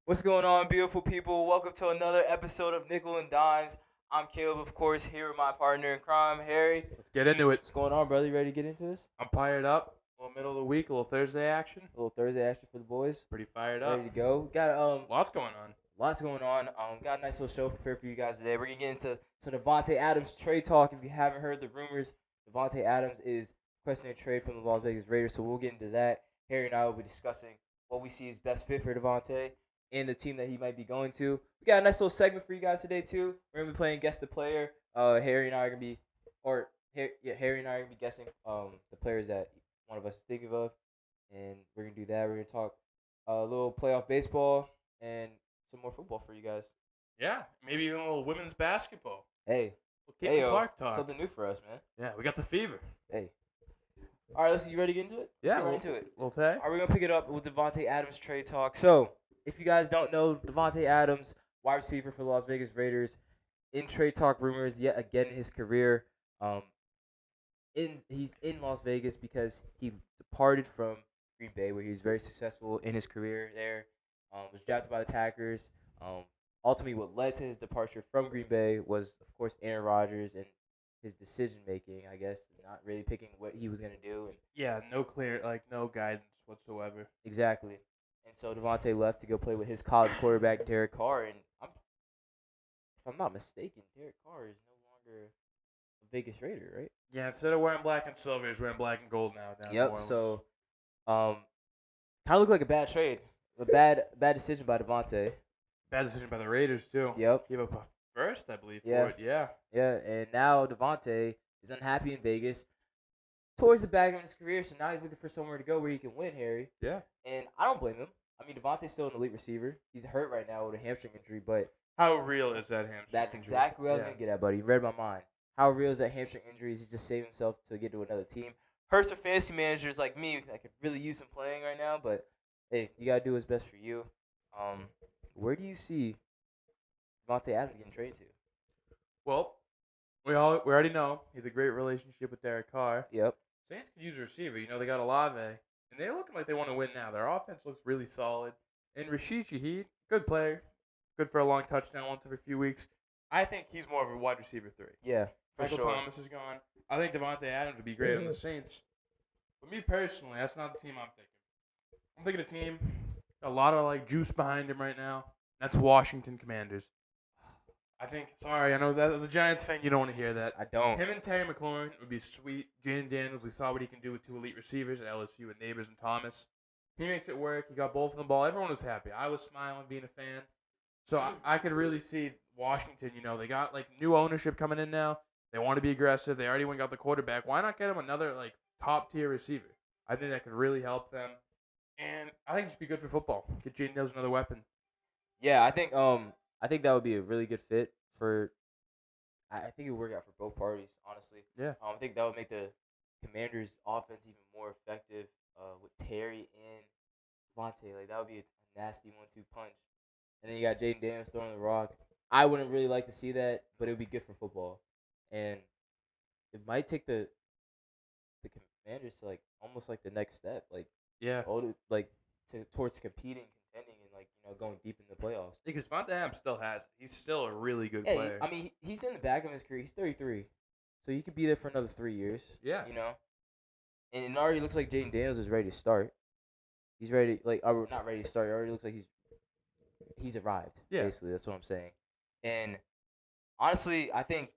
What's going on, beautiful people? Welcome to another episode of Nickel and Dimes. I'm Caleb, of course, here with my partner in crime, Harry. Let's get into it. What's going on, brother? You ready to get into this? I'm fired up. A little middle of the week, a little Thursday action. A little Thursday action for the boys. Pretty fired up. Ready to go. Got Lots going on. lots going on. Got a nice little show prepared for you guys today. We're gonna get into some Davante Adams trade talk. If you haven't heard the rumors, Davante Adams is requesting a trade from the Las Vegas Raiders, so we'll get into that. Harry and I will be discussing what we see as best fit for Davante and the team that he might be going to. We got a nice little segment for you guys today too. We're gonna be playing guess the player. Harry and I are gonna be, Harry and I are gonna be guessing the players that one of us is thinking of, and we're gonna do that. We're gonna talk a little playoff baseball and some more football for you guys. Yeah, maybe even a little women's basketball. Hey, Caitlin Clark talk. something new for us, man. Yeah, we got the fever. Hey. All right, let's. You ready to get into it? Let's get right into it. Little tag. Are we gonna pick it up with Davante Adams trade talk? So, if you guys don't know, Davante Adams, wide receiver for the Las Vegas Raiders, in trade talk rumors yet again in his career. He's in Las Vegas because he departed from Green Bay, where he was very successful in his career there. Was drafted by the Packers. Ultimately, what led to his departure from Green Bay was, of course, Aaron Rodgers and his decision making. I guess not really picking what he was gonna do. And Yeah, no guidance whatsoever. exactly. And so Davante left to go play with his college quarterback Derek Carr, and if I'm not mistaken, Derek Carr is no longer a Vegas Raider, right? Yeah, instead of wearing black and silver, he's wearing black and gold now. Down in New Yep. Orleans. So, kind of looked like a bad trade, a bad decision by Davante. Bad decision by the Raiders too. Yep. Gave up a first, I believe, Yeah. for it. Yeah. Yeah, and now Davante is unhappy in Vegas towards the back of his career, so now he's looking for somewhere to go where he can win, Harry. Yeah. And I don't blame him. I mean, Davante's still an elite receiver. He's hurt right now with a hamstring injury, but How real is that hamstring? that's injury? exactly what I was Yeah. going to get at, buddy. You read my mind. How real is that hamstring injury? He's just saving himself to get to another team. Hurts for fantasy managers like me that could really use him playing right now, but hey, you got to do what's best for you. Where do you see Davante Adams getting traded to? Well, we already know he's a great relationship with Derek Carr. Yep. Saints could use a receiver. You know, they got Olave, and they're looking like they want to win now. Their offense looks really solid. And Rashid Shaheed, good player. Good for a long touchdown once every few weeks. I think he's more of a wide receiver 3. Yeah, for Michael sure. Thomas is gone. I think Davante Adams would be great on the Saints. But me personally, that's not the team I'm thinking. I'm thinking a team, a lot of juice behind him right now. That's Washington Commanders. I know that as a Giants fan, you don't want to hear that. I don't. Him and Terry McLaurin would be sweet. Jaden Daniels, we saw what he can do with 2 elite receivers at LSU with Neighbors and Thomas. He makes it work. He got both of them ball. Everyone was happy. I was smiling being a fan. So I could really see Washington, they got new ownership coming in now. They want to be aggressive. They already went and got the quarterback. Why not get him another top tier receiver? I think that could really help them. And I think it'd just be good for football. Get Jaden Daniels another weapon. Yeah, I think that would be a really good fit for. I think it would work out for both parties, honestly. Yeah. I think that would make the Commanders' offense even more effective with Terry and Vontae. That would be a nasty 1-2 punch. And then you got Jaden Daniels throwing the rock. I wouldn't really like to see that, but it would be good for football. And it might take the Commanders to almost the next step, Yeah. towards competing, contending, and going deep in the playoffs. Because Davante Adams still has it. He's still a really good Hey, player. I mean, he's in the back of his career. He's 33, so he could be there for another 3 years. Yeah. And it already looks like Jaden Daniels is ready to start. He's ready, not ready to start. It already looks like he's arrived. Yeah. Basically, that's what I'm saying. And honestly, I think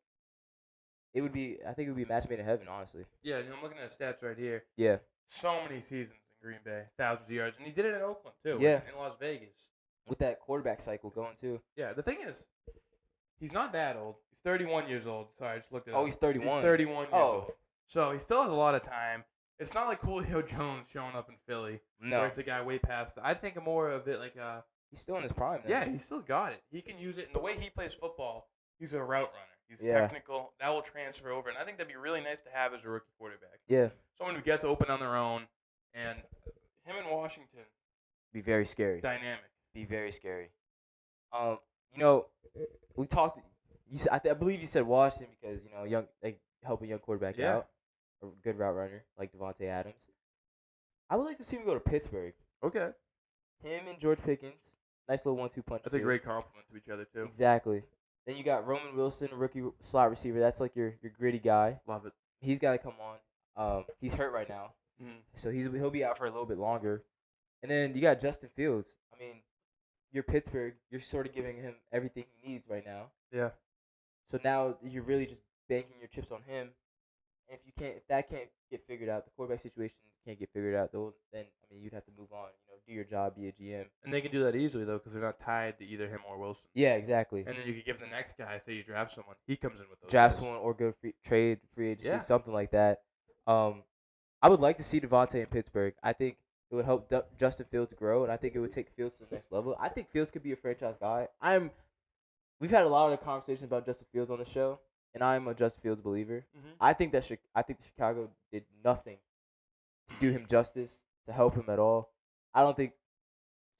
it would be a match made in heaven. Honestly. Yeah, I'm looking at his stats right here. Yeah. So many seasons in Green Bay, thousands of yards, and he did it in Oakland too. Yeah. In Las Vegas. With that quarterback cycle going too. Yeah, the thing is, he's not that old. He's 31 years old. Sorry, I just looked it up. Oh, he's 31. He's 31 years Oh. old. So he still has a lot of time. It's not like Julio Jones showing up in Philly. No. Where it's a guy way past. I think more of it He's still in his prime. Now. yeah, he's still got it. He can use it. And the way he plays football, he's a route runner. He's Yeah. technical. That will transfer over. And I think that'd be really nice to have as a rookie quarterback. Yeah. Someone who gets open on their own. And him in Washington, Be very scary. dynamic. Be very scary. We talked. I believe you said Washington because young help a young quarterback Yeah. out, a good route runner like Davante Adams. I would like to see him go to Pittsburgh. Okay. Him and George Pickens nice little 1-2 punch. That's a great compliment to each other too. Exactly. Then you got Roman Wilson, a rookie slot receiver. That's like your gritty guy. Love it. He's got to come on. He's hurt right now, so he'll be out for a little bit longer. And then you got Justin Fields. I mean, you're Pittsburgh. You're sort of giving him everything he needs right now. Yeah. So now you're really just banking your chips on him. And if that can't get figured out, the quarterback situation can't get figured out, though, then I mean you'd have to move on. Do your job, be a GM. And they can do that easily though, because they're not tied to either him or Wilson. Yeah, exactly. And then you could give the next guy, say you draft someone, he comes in with those. Draft guys. someone or go free agency, Yeah. something like that. I would like to see Davante in Pittsburgh. I think it would help Justin Fields grow, and I think it would take Fields to the next level. I think Fields could be a franchise guy. We've had a lot of conversations about Justin Fields on the show, and I'm a Justin Fields believer. I think Chicago did nothing to do him justice, to help him at all. I don't think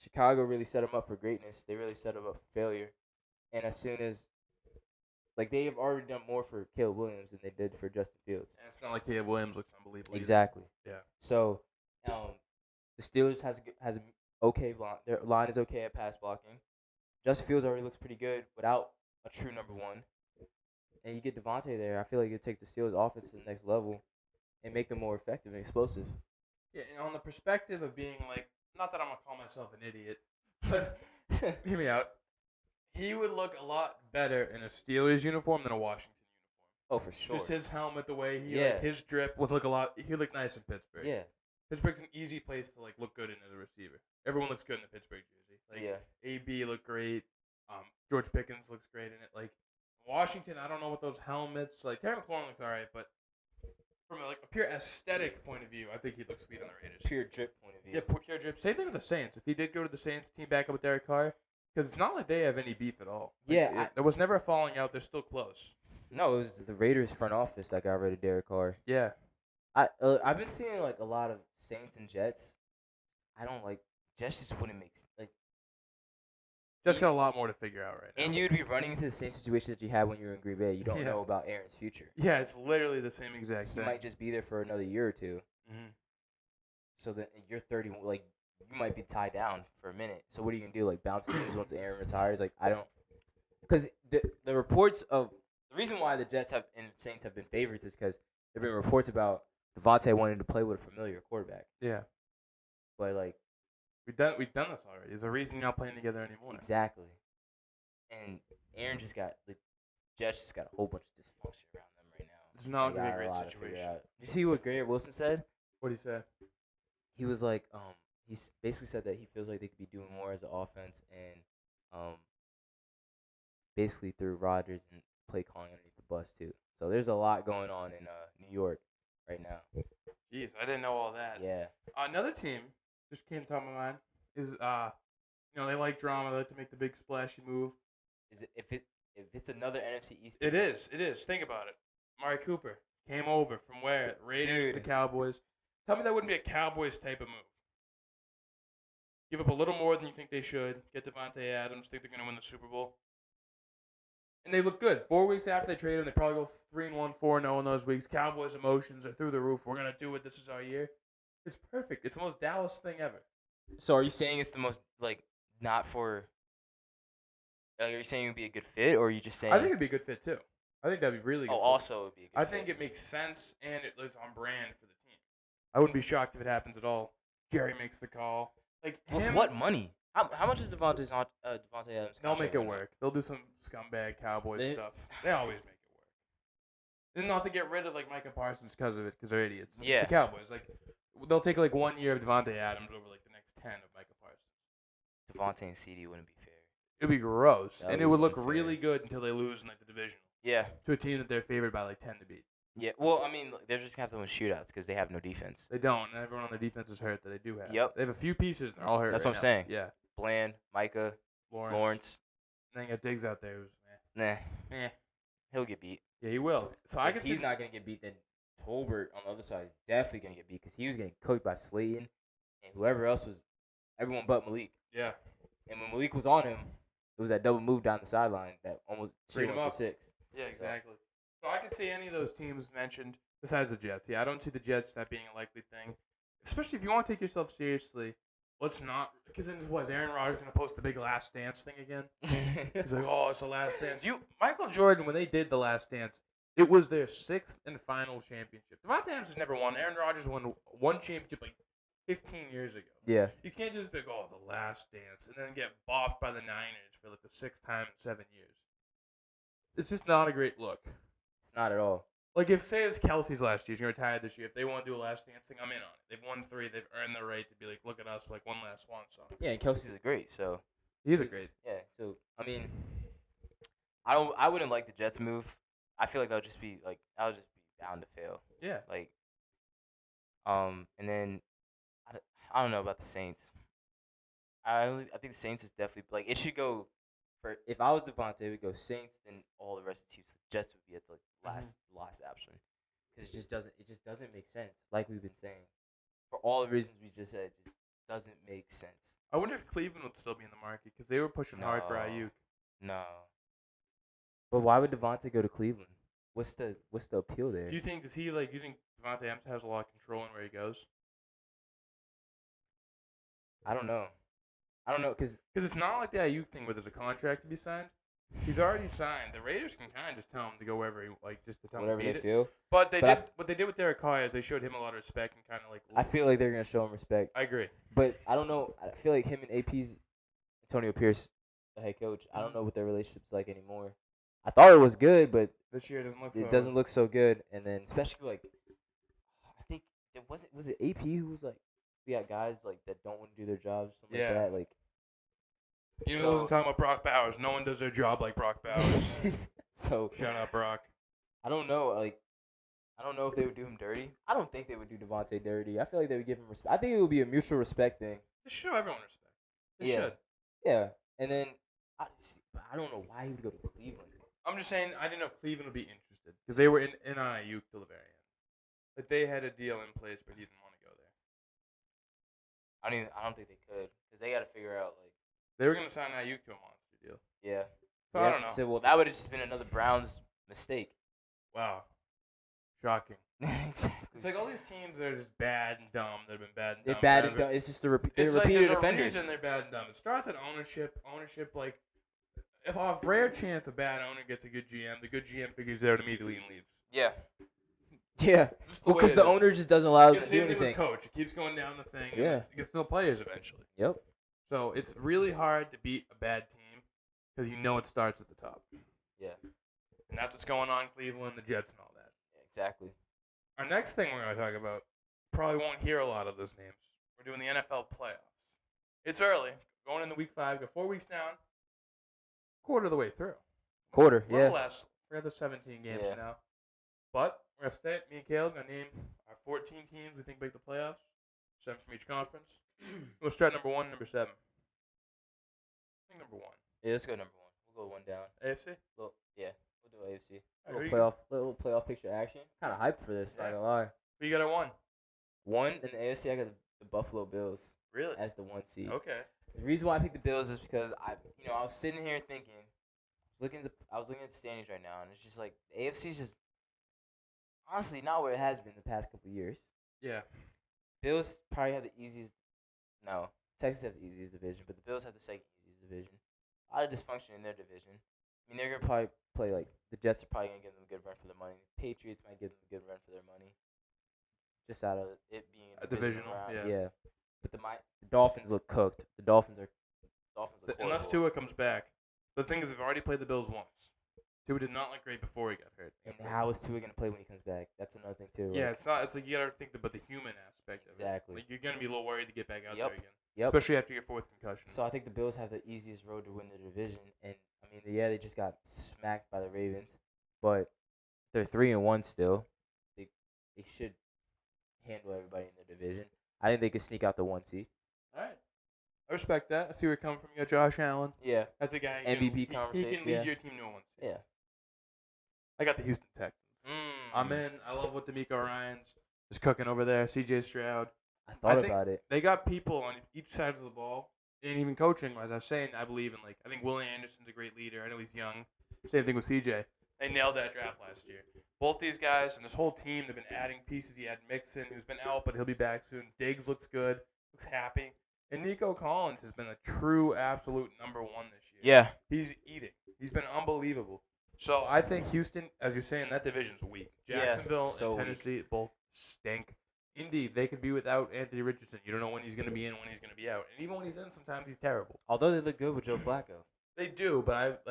Chicago really set him up for greatness. They really set him up for failure. And as soon as, they have already done more for Caleb Williams than they did for Justin Fields. And it's not like Caleb Williams looks unbelievable. Exactly. Either. Yeah. So, the Steelers has an okay line. Their line is okay at pass blocking. Justin Fields already looks pretty good without a true number one. And you get Davante there, I feel like you take the Steelers offense to the next level and make them more effective and explosive. Yeah, and on the perspective of being not that I'm going to call myself an idiot, but hear me out. He would look a lot better in a Steelers uniform than a Washington uniform. Oh, for sure. Just his helmet, the way his drip would look he look nice in Pittsburgh. Yeah. Pittsburgh's an easy place to look good in as a receiver. Everyone looks good in the Pittsburgh jersey. AB looked great. George Pickens looks great in it. Washington, I don't know what those helmets Terry McLaurin looks alright, but from a pure aesthetic point of view, I think he looks sweet on the Raiders. Pure drip point of view. Yeah, pure drip. Same thing with the Saints. If he did go to the Saints, team back up with Derek Carr, because it's not like they have any beef at all. There was never a falling out. They're still close. No, it was the Raiders front office that got rid of Derek Carr. Yeah. I've been seeing a lot of Saints and Jets. I don't Jets just wouldn't make Jets got a lot more to figure out right now. And you'd be running into the same situation that you had when you were in Green Bay. You don't know about Aaron's future. Yeah, it's literally the same exact thing. He might just be there for another year or two. Mm-hmm. So that you're 30, you might be tied down for a minute. So what are you gonna do? Bounce teams once Aaron retires? I don't, because the reports of the reason why the Jets and Saints have been favorites is because there've been reports about Davante wanting to play with a familiar quarterback. Yeah. But we've done this already. There's a reason you're not playing together anymore. Exactly. And Aaron just got Jets just got a whole bunch of dysfunction around them right now. It's not gonna be a great situation. Did you see what Garrett Wilson said? What did he say? He was he basically said that he feels like they could be doing more as an offense and basically threw Rodgers and play calling underneath the bus too. So there's a lot going on in New York right now. Jeez, I didn't know all that. Yeah. Another team just came to top of my mind is they like drama, they like to make the big splashy move. Is it if it's another NFC East team? It is. Think about it. Amari Cooper came over from where? Raiders to the Cowboys. Tell me that wouldn't be a Cowboys type of move. Give up a little more than you think they should. Get Davante Adams. Think they're going to win the Super Bowl. And they look good. 4 weeks after they trade him, they probably go 3-1, 4-0 in those weeks. Cowboys' emotions are through the roof. We're going to do it. This is our year. It's perfect. It's the most Dallas thing ever. So are you saying it's the most, not for... are you saying it would be a good fit, or are you just saying... I think it would be a good fit, too. I think that would be really good. Oh, also it would be a good fit. I think it makes sense, and it's on brand for the team. I wouldn't be shocked if it happens at all. Jerry makes the call. With what money? How much is Davante Adams? They'll make it work. They'll do some scumbag Cowboys stuff. They always make it work. And not to get rid of Micah Parsons because of it, because they're idiots. Yeah. It's the Cowboys. They'll take 1 year of Davante Adams over the next 10 of Micah Parsons. Davante and CD wouldn't be fair. It would be gross, and it would look fair. really good until they lose in the divisional. Yeah. To a team that they're favored by 10 to beat. Yeah, well, I mean, they're just going to have to win shootouts because they have no defense. They don't, and everyone on their defense is hurt that they do have. Yep. They have a few pieces, and they're all hurt. That's right what I'm now. saying. Yeah. Bland, Micah, Lawrence. And then you got Diggs out there who's Nah. He'll get beat. Yeah, he will. So if he's not going to get beat, then Tolbert on the other side is definitely going to get beat because he was getting cooked by Slayton and whoever else was, everyone but Malik. Yeah. And when Malik was on him, it was that double move down the sideline that almost freed him up for 6. Yeah, exactly. So I can see any of those teams mentioned besides the Jets. Yeah, I don't see the Jets that being a likely thing, especially if you want to take yourself seriously let's not, because then was Aaron Rodgers going to post the big Last Dance thing again? He's like, oh, it's the Last Dance. Michael Jordan, when they did the Last Dance, it was their 6th and final championship. Davante Adams has never won. Aaron Rodgers won one championship like 15 years ago. Yeah. You can't do this big, oh, the Last Dance, and then get boffed by the Niners for like the 6th time in 7 years. It's just not a great look. It's not at all. Like, if, say, it's Kelsey's last year, he's going to retire this year. If they want to do a Last Dance thing, I'm in on it. They've won 3. They've earned the right to be like, look at us, like one last swan song. Yeah, and Kelsey's a great, so. He's a great. Yeah, so, I mean, I wouldn't like the Jets move. I feel like that would just be bound to fail. Yeah. Like, and then, I don't know about the Saints. I think the Saints is definitely, like, it should go. If I was Davante, it would go Saints, then all the rest of the teams. The Jets would be at the last option, because it just doesn't make sense. Like we've been saying, for all the reasons we just said, it just doesn't make sense. I wonder if Cleveland would still be in the market because they were pushing hard for Ayuk. No. But why would Davante go to Cleveland? What's the appeal there? Do you think Davante Adams has a lot of control in where he goes? I don't know, because it's not like the Ayuk thing where there's a contract to be signed. He's already signed. The Raiders can kind of just tell him to go wherever he just to tell him whatever to beat they it. feel. But what they did with Derek Carr is they showed him a lot of respect and kind of like. I feel like they're gonna show him respect. I agree. But I don't know. I feel like him and AP's Antonio Pierce, the head coach. I don't know what their relationship's like anymore. I thought it was good, but this year it doesn't look so good. And then especially like, I think was it AP who was like, we got guys like that don't want to do their jobs, something like that. Like, you know, I'm talking about Brock Bowers. No one does their job like Brock Bowers. So shout out Brock. I don't know. Like, I don't know if they would do him dirty. I don't think they would do Davante dirty. I feel like they would give him respect. I think it would be a mutual respect thing. They should show everyone respect. They should. Yeah. And then I don't know why he would go to Cleveland. I'm just saying I didn't know if Cleveland would be interested because they were in on Ayuk till the very end. Like they had a deal in place, but he didn't want to go there. I don't think they could because they got to figure out like they were going to sign Ayuk to a monster deal. Yeah. So I don't know. So well, that would have just been another Browns mistake. Wow. Shocking. Exactly. It's like all these teams that are just bad and dumb. They've been bad and dumb. They're bad and dumb. It's just they're repeated there's offenders. A reason they're bad and dumb. It starts at ownership. Ownership, like, if a rare chance a bad owner gets a good GM, the good GM figures it out immediately and leaves. Yeah. Yeah. Well, because the owner just doesn't allow them to do anything. Same thing with coach. It keeps going down the thing. Yeah. It gets to the players eventually. Yep. So it's really hard to beat a bad team because you know it starts at the top. Yeah. And that's what's going on in Cleveland, the Jets, and all that. Yeah, exactly. Our next thing we're going to talk about, probably won't hear a lot of those names. We're doing the NFL playoffs. It's early. Going into week 5. Got 4 weeks down. Quarter of the way through. Quarter, a little less. We're at the 17 games now. But we're going to stay. Me and Caleb going to name our 14 teams we think make the playoffs. 7 from each conference. We'll start number 1, number 7. I think number 1. Yeah, let's go number 1. We'll go 1 down. AFC? We'll do AFC. Right, Little playoff picture action. Kind of hyped for this, not gonna lie. Who you got at 1? 1 in the AFC, I got the Buffalo Bills. Really? As the 1 seed. Okay. The reason why I picked the Bills is because I was sitting here thinking, I was looking at the standings right now, and it's just like the AFC is just honestly not where it has been the past couple of years. Yeah. Bills probably have the easiest. No, Texans have the easiest division, but the Bills have the second easiest division. A lot of dysfunction in their division. I mean, they're gonna probably play like the Jets are probably gonna give them a good run for their money. The Patriots might give them a good run for their money, just out of it being a divisional round. Yeah. But the Dolphins look cooked. The Dolphins look unless Tua comes back. The thing is, we've already played the Bills once. Tua did not look great before he got hurt. And how is Tua gonna play when he comes back? That's another thing too. Yeah, it's not. It's like you gotta think about the human aspect of it. Exactly. Like you're gonna be a little worried to get back out there again. Yep. Especially after your 4th concussion. So I think the Bills have the easiest road to win the division, and I mean, they just got smacked by the Ravens, but they're 3-1 still. They should handle everybody in their division. I think they could sneak out the 1 seed. All right. I respect that. I see where you're coming from. You got Josh Allen. Yeah. That's a guy. MVP conversation. He can lead your team to a 1 seed. Yeah. I got the Houston Texans. I'm in. I love what D'Amico Ryans is cooking over there. C.J. Stroud. I thought about it. They got people on each side of the ball, and even coaching. As I was saying, I believe in I think Willie Anderson's a great leader. I know he's young. Same thing with C.J. They nailed that draft last year. Both these guys and this whole team, they've been adding pieces. You had Mixon, who's been out, but he'll be back soon. Diggs looks good. Looks happy. And Nico Collins has been a true, absolute number one this year. Yeah. He's eating. He's been unbelievable. So I think Houston, as you're saying, that division's weak. Jacksonville so and Tennessee both stink. Indeed, they could be without Anthony Richardson. You don't know when he's going to be in, when he's going to be out. And even when he's in, sometimes he's terrible. Although they look good with Joe Flacco. They do, but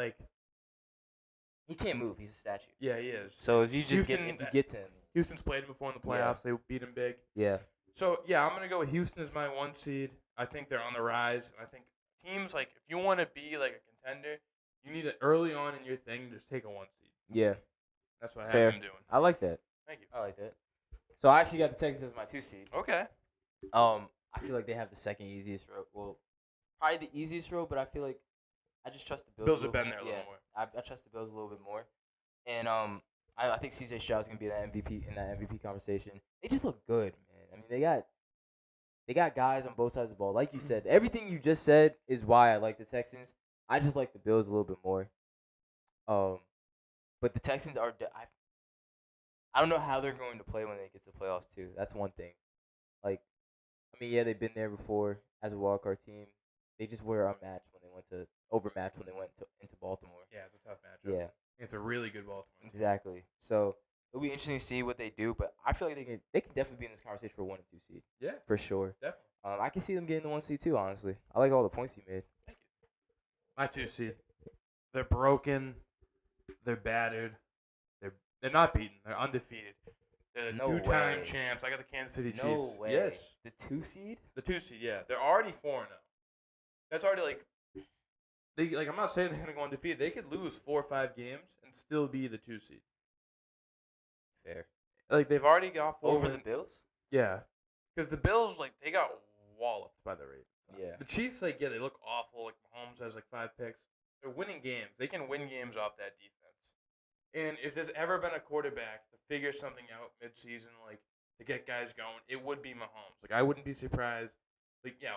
He can't move. He's a statue. Yeah, he is. So if you just Houston, get to him. Houston's played him before in the playoffs. They beat him big. Yeah. So, yeah, I'm going to go with Houston as my 1 seed. I think they're on the rise. And I think teams, if you want to be, a contender, you need to, early on in your thing, just take a 1 seed. Yeah. That's what I Fair. have them doing. I like that. Thank you. I like that. So I actually got the Texans as my 2 seed. Okay. I feel like they have the second easiest road. Well, probably the easiest road, but I feel like I just trust the Bills. Bills have been there a little more. I trust the Bills a little bit more. And I think C.J. Stroud's going to be that MVP in that MVP conversation. They just look good, man. I mean, they got guys on both sides of the ball. Like you said, everything you just said is why I like the Texans. I just like the Bills a little bit more. But the Texans are I don't know how they're going to play when they get to the playoffs too. That's one thing. They've been there before as a wildcard team. They just were overmatched when they went into Baltimore. Yeah, it's a tough matchup. Yeah. It's a really good Baltimore team. Exactly. So it'll be interesting to see what they do, but I feel like they can definitely be in this conversation for 1 and 2 seed. Yeah. For sure. Definitely. I can see them getting the 1 seed too, honestly. I like all the points you made. Thank you. My 2 seed. They're broken. They're battered. They're not beaten. They're undefeated. They're the two-time champs. I got the Kansas City Chiefs. No way. Yes. The 2 seed? The 2 seed, yeah. They're already 4-0. That's already I'm not saying they're going to go undefeated. They could lose 4 or 5 games and still be the 2 seed. Fair. They've already got 4 over the Bills? Yeah. Because the Bills, they got walloped by the Ravens. Yeah. The Chiefs, they look awful. Mahomes has 5 picks. They're winning games. They can win games off that defense. And if there's ever been a quarterback to figure something out midseason, to get guys going, it would be Mahomes. I wouldn't be surprised. Okay,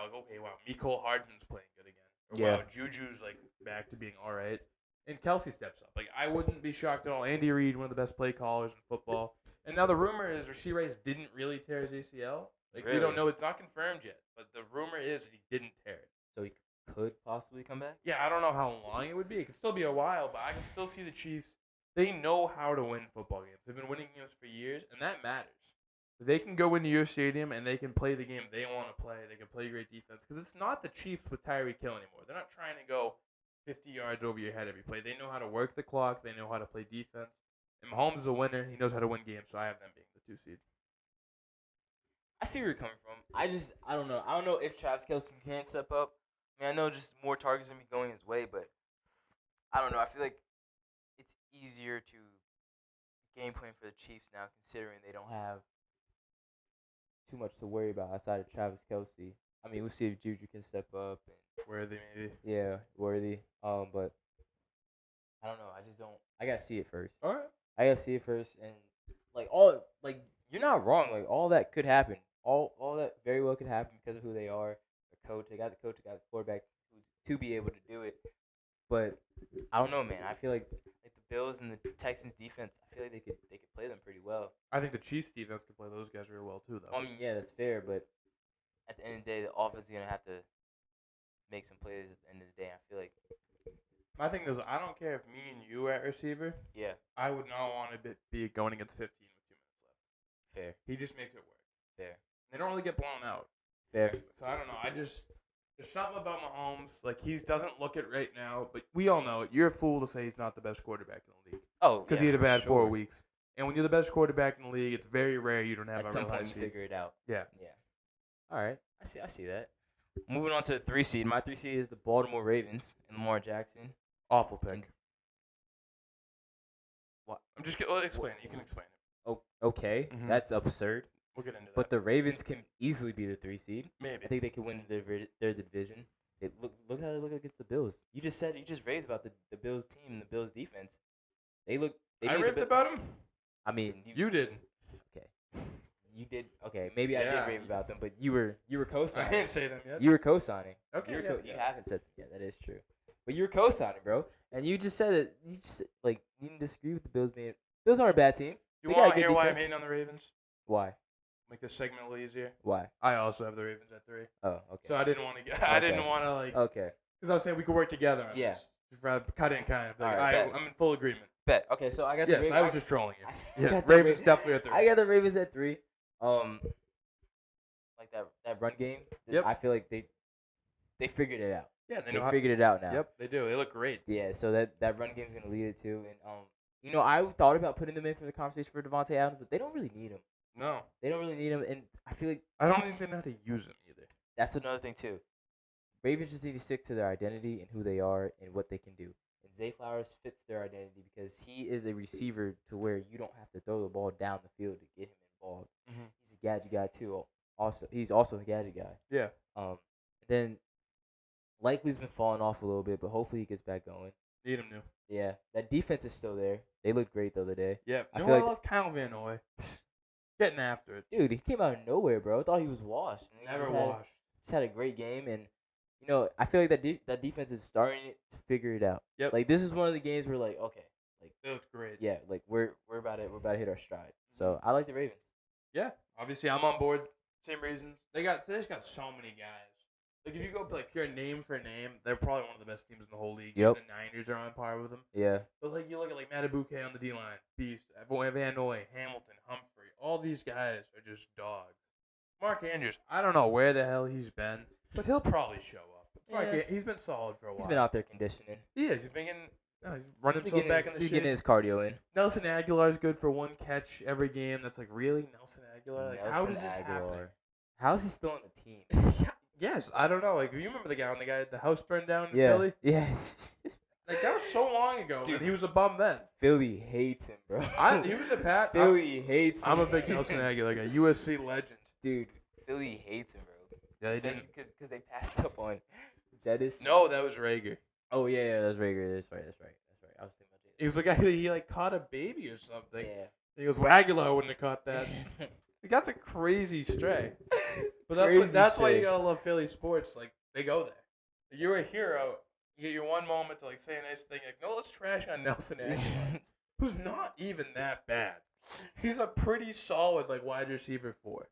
wow, Mecole Hardman's playing good again. Or, wow, Juju's, back to being all right. And Kelsey steps up. I wouldn't be shocked at all. Andy Reid, one of the best play callers in football. And now the rumor is Rashee Rice didn't really tear his ACL. Really? We don't know. It's not confirmed yet. But the rumor is that he didn't tear it. So he could possibly come back? Yeah, I don't know how long it would be. It could still be a while, but I can still see the Chiefs. They know how to win football games. They've been winning games for years, and that matters. They can go into your stadium, and they can play the game they want to play. They can play great defense. Because it's not the Chiefs with Tyreek Hill anymore. They're not trying to go 50 yards over your head every play. They know how to work the clock. They know how to play defense. And Mahomes is a winner. He knows how to win games, so I have them being the 2 seed. I see where you're coming from. I don't know. I don't know if Travis Kelce can step up. I know just more targets going to be going his way, but I don't know. I feel like it's easier to game plan for the Chiefs now, considering they don't have too much to worry about outside of Travis Kelce. We'll see if Juju can step up and Worthy, maybe. Yeah, Worthy. But I don't know. I just don't. I gotta see it first. All right. I gotta see it first, and you're not wrong. All that could happen. All that very well could happen because of who they are. The coach, they got the quarterback to be able to do it. But I don't know, man. I feel like the Bills and the Texans defense, I feel like they could play them pretty well. I think the Chiefs defense could play those guys real well too, though. Yeah, that's fair, but at the end of the day, the offense is gonna have to make some plays at the end of the day. I feel like my thing is, I don't care if me and you are at receiver. Yeah. I would not want to be going against 15 with 2 minutes left. Fair. He just makes it work. Fair. They don't really get blown out. Fair. So I don't know. There's something about Mahomes. He doesn't look it right now, but we all know it. You're a fool to say he's not the best quarterback in the league. Oh, because he had a bad 4 weeks. And when you're the best quarterback in the league, it's very rare you don't have at a some real point high you seed. figure it out. Yeah. Yeah. All right. I see that. Moving on to the 3 seed. My 3 seed is the Baltimore Ravens and Lamar Jackson. Awful pick. What? I'm just explain it. You can explain it. Oh, okay. Mhm. That's absurd. We'll get into that. But the Ravens can easily be the 3 seed. Maybe. I think they can win their division. Look how they look against the Bills. You just raved about the Bills team and the Bills defense. I raved about them? You did. Okay. You did. Okay, maybe I did rave about them, but you were co-signing. I didn't say them yet. You were co-signing. Okay. You haven't said them yet. That is true. But you were co-signing, bro. And you just said it. You just you didn't disagree with the Bills being. Bills aren't a bad team. You want to hear why I'm hating on the Ravens? Why? make this segment a little easier. Why? I also have the Ravens at 3. Oh, okay. So I didn't want to get. I didn't want to like. Okay. Because I was saying we could work together on Yeah. this. Cut in kind of. Like, All right, I'm in full agreement. Bet. Okay, so I got the Yes, Ravens. I was just trolling you. I Yeah, got the Ravens definitely at 3. I got the Ravens at 3. Like that run game. Yep. I feel like they figured it out. Yeah, They figured it out now. Yep, they do. They look great. Yeah, so that run game's gonna lead it too. And I thought about putting them in for the conversation for Davante Adams, but they don't really need him. No, They don't really need him, and I feel like I don't think they know how to use him either. that's another thing too. Ravens just need to stick to their identity and who they are and what they can do. And Zay Flowers fits their identity because he is a receiver to where you don't have to throw the ball down the field to get him involved. Mm-hmm. He's a gadget guy too. He's also a gadget guy. Yeah. Then Likely's been falling off a little bit, but hopefully he gets back going. Need him new. Yeah, that defense is still there. They looked great the other day. Yeah. I I feel like- love Kyle Van Noy. Getting after it. Dude, he came out of nowhere, bro. I thought he was washed. And he Never just washed. Just had a great game, and I feel like that defense is starting to figure it out. Yep. Like this is one of the games where like okay, like They looked great. yeah, like we're about to hit our stride. So I like the Ravens. Yeah. Obviously, I'm on board. Same reasons. They just got so many guys. Like if you go like pure name for name, they're probably one of the best teams in the whole league. Yep. The Niners are on par with them. Yeah. But like you look at like Matabuke on the D line, Beast, Van Noy, Hamilton, Humphrey, all these guys are just dogs. Mark Andrews, I don't know where the hell he's been, but he'll probably show up. Yeah. He's been solid for a while. He's been out there conditioning. He is. He's been getting, running himself back in the He's shit. getting his cardio in. Nelson Aguilar's good for one catch every game. That's like really Nelson Aguilar. Like, how does this happen? How is he still on the team? Yes, I don't know. Like, you remember the guy when the house burned down in Yeah. Philly? Yeah. Like, that was so long ago, Dude. and he was a bum then. Philly hates him, bro. He was a Pat. Philly hates him. I'm a big Nelson Aguilar guy. USC legend. Dude, Philly hates him, bro. Yeah, they didn't. Because they passed up on Jettis. No, that was Rager. Oh, yeah, that's Rager. That's right. I was thinking about He was like, he like caught a baby or something. Yeah. He goes, well, Aguilar wouldn't have caught that. That's a crazy stray. But Crazy that's why you stray. gotta love Philly sports. Like, they go there. You're a hero. You get your one moment to like say a nice thing. Like, no, let's trash on Nelson Aguilar, who's not even that bad. He's a pretty solid like wide receiver 4.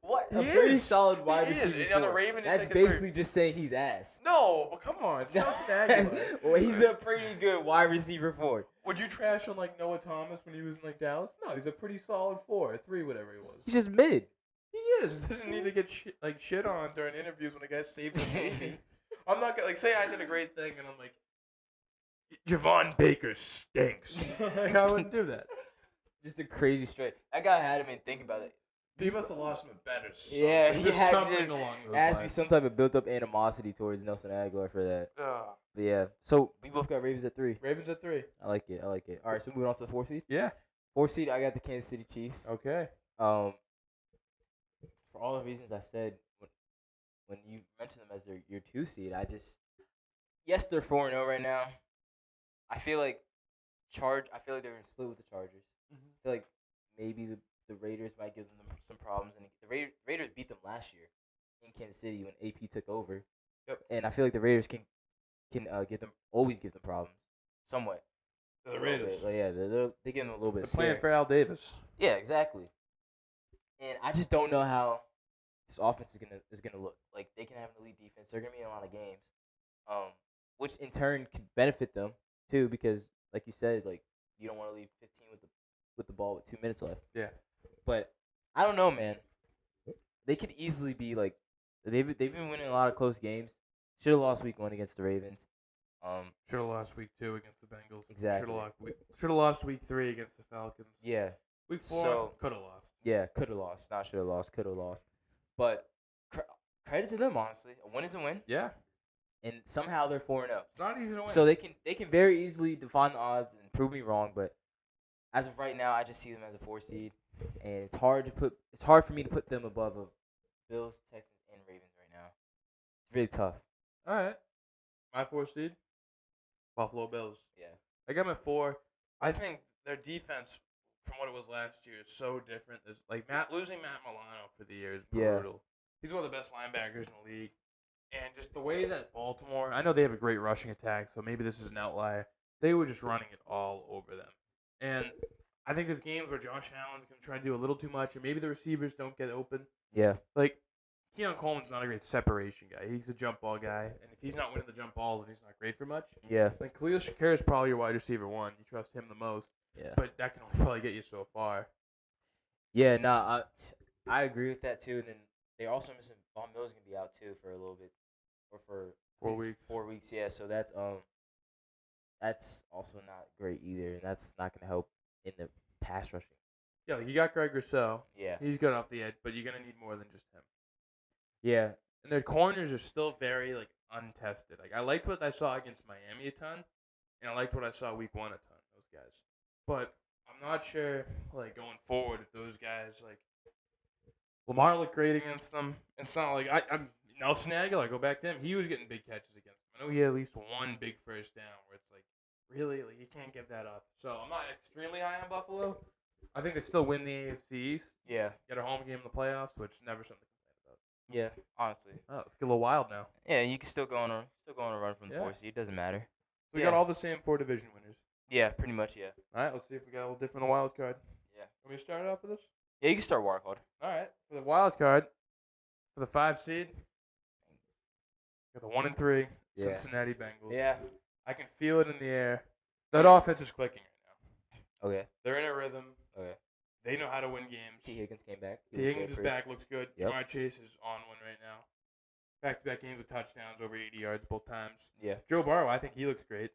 What? He A pretty is. solid wide He is. receiver. And on the four. Ravens, That's just like a basically just saying he's ass. No, but come on, it's Nelson Aguilar. Well, he's a pretty good wide receiver 4. Would you trash on like Noah Thomas when he was in like Dallas? No, he's a pretty solid 4 or 3, whatever he was. He's just mid. He is. Doesn't need to get shit on during interviews when a guy saves a baby. I'm not gonna like say I did a great thing and I'm like, Javon Baker stinks. Like, I wouldn't do that. Just a crazy straight. That guy had him and think about it. He must have lost him a bet or something. Yeah, he There's had something along those There has to be lines. some type of built-up animosity towards Nelson Aguilar for that. But yeah, so we both got Ravens at 3. Ravens at 3. I like it. All right, so moving on to the 4 seed. Yeah. 4 seed, I got the Kansas City Chiefs. Okay. For all the reasons I said when you mentioned them as your 2 seed, yes, they're 4-0 right now. I feel like they're gonna split with the Chargers. Mm-hmm. I feel like maybe the Raiders might give them some problems, and the Raiders beat them last year in Kansas City when AP took over. Yep. And I feel like the Raiders can always give them problems somewhat. The Raiders. Like, yeah, they give them a little bit. They're playing scared. for Al Davis. Yeah, exactly. And I just don't know how this offense is gonna look. Like, they can have an elite defense. They're gonna be in a lot of games, which in turn could benefit them too, because like you said, like you don't want to leave 15 with the ball with 2 minutes left. Yeah. But I don't know, man. They could easily be like they've been winning a lot of close games. Should have lost week 1 against the Ravens. Should have lost week 2 against the Bengals. Exactly. Should have lost week 3 against the Falcons. Yeah. Week 4 So- could have lost. Yeah, could have lost. Not should have lost. Could have lost. But credit to them, honestly. A win is a win, Yeah. and somehow they're 4-0. It's not easy to win. So they can very easily define the odds and prove me wrong. But as of right now, I just see them as a 4 seed, and it's hard for me to put them above Bills, Texans, and Ravens right now. It's really tough. All right. My 4 seed, Buffalo Bills. Yeah. I got them at 4. I think their defense from what it was last year is so different. There's, like losing Matt Milano for the year is Yeah. brutal. He's one of the best linebackers in the league. And just the way that Baltimore, I know they have a great rushing attack, so maybe this is an outlier. They were just running it all over them. And I think there's games where Josh Allen's going to try to do a little too much, or maybe the receivers don't get open. Yeah. Like, Keon Coleman's not a great separation guy. He's a jump ball guy, and if he's not winning the jump balls, then he's not great for much. Yeah. Like, Khalil Shakir is probably your wide receiver one. You trust him the most. Yeah. But that can only probably get you so far. Yeah, no, I agree with that too. And then they also missing Von Miller's gonna be out too for a little bit, or for 4 weeks. 4 weeks, yeah. So that's also not great either, and that's not gonna help in the pass rushing. Yeah, like you got Greg Rousseau. Yeah. He's good off the edge, but you're gonna need more than just him. Yeah. And their corners are still very like untested. Like I liked what I saw against Miami a ton, and I liked what I saw week 1 a ton. Those guys, but I'm not sure like going forward if those guys like Lamar looked great against them. It's not like I'm Nelson Aguilar. Go back to him. He was getting big catches against them. I know he had at least one big first down where it's like really like you can't give that up. So I'm not extremely high on Buffalo. I think they still win the AFC East. Yeah. Get a home game in the playoffs, which is never something to complain about. Yeah. Honestly. Oh, let's get a little wild now. Yeah, you can still go on a run from the 4 seed. It doesn't matter. So we got all the same 4 division winners. Yeah, pretty much. Yeah. All right, let's see if we got a little different on the wild card. Yeah. Want me to start it off with this? Yeah, you can start wild card. All right. For the wild card, for the 5 seed, got the 1 and 3 Cincinnati Bengals. Yeah. I can feel it in the air. That offense is clicking right now. Okay. They're in a rhythm. Okay. They know how to win games. T. Higgins came back. T. Higgins is back. Looks good. Yep. Jamar Chase is on one right now. Back-to-back games with touchdowns, over 80 yards both times. Yeah. Joe Burrow, I think he looks great.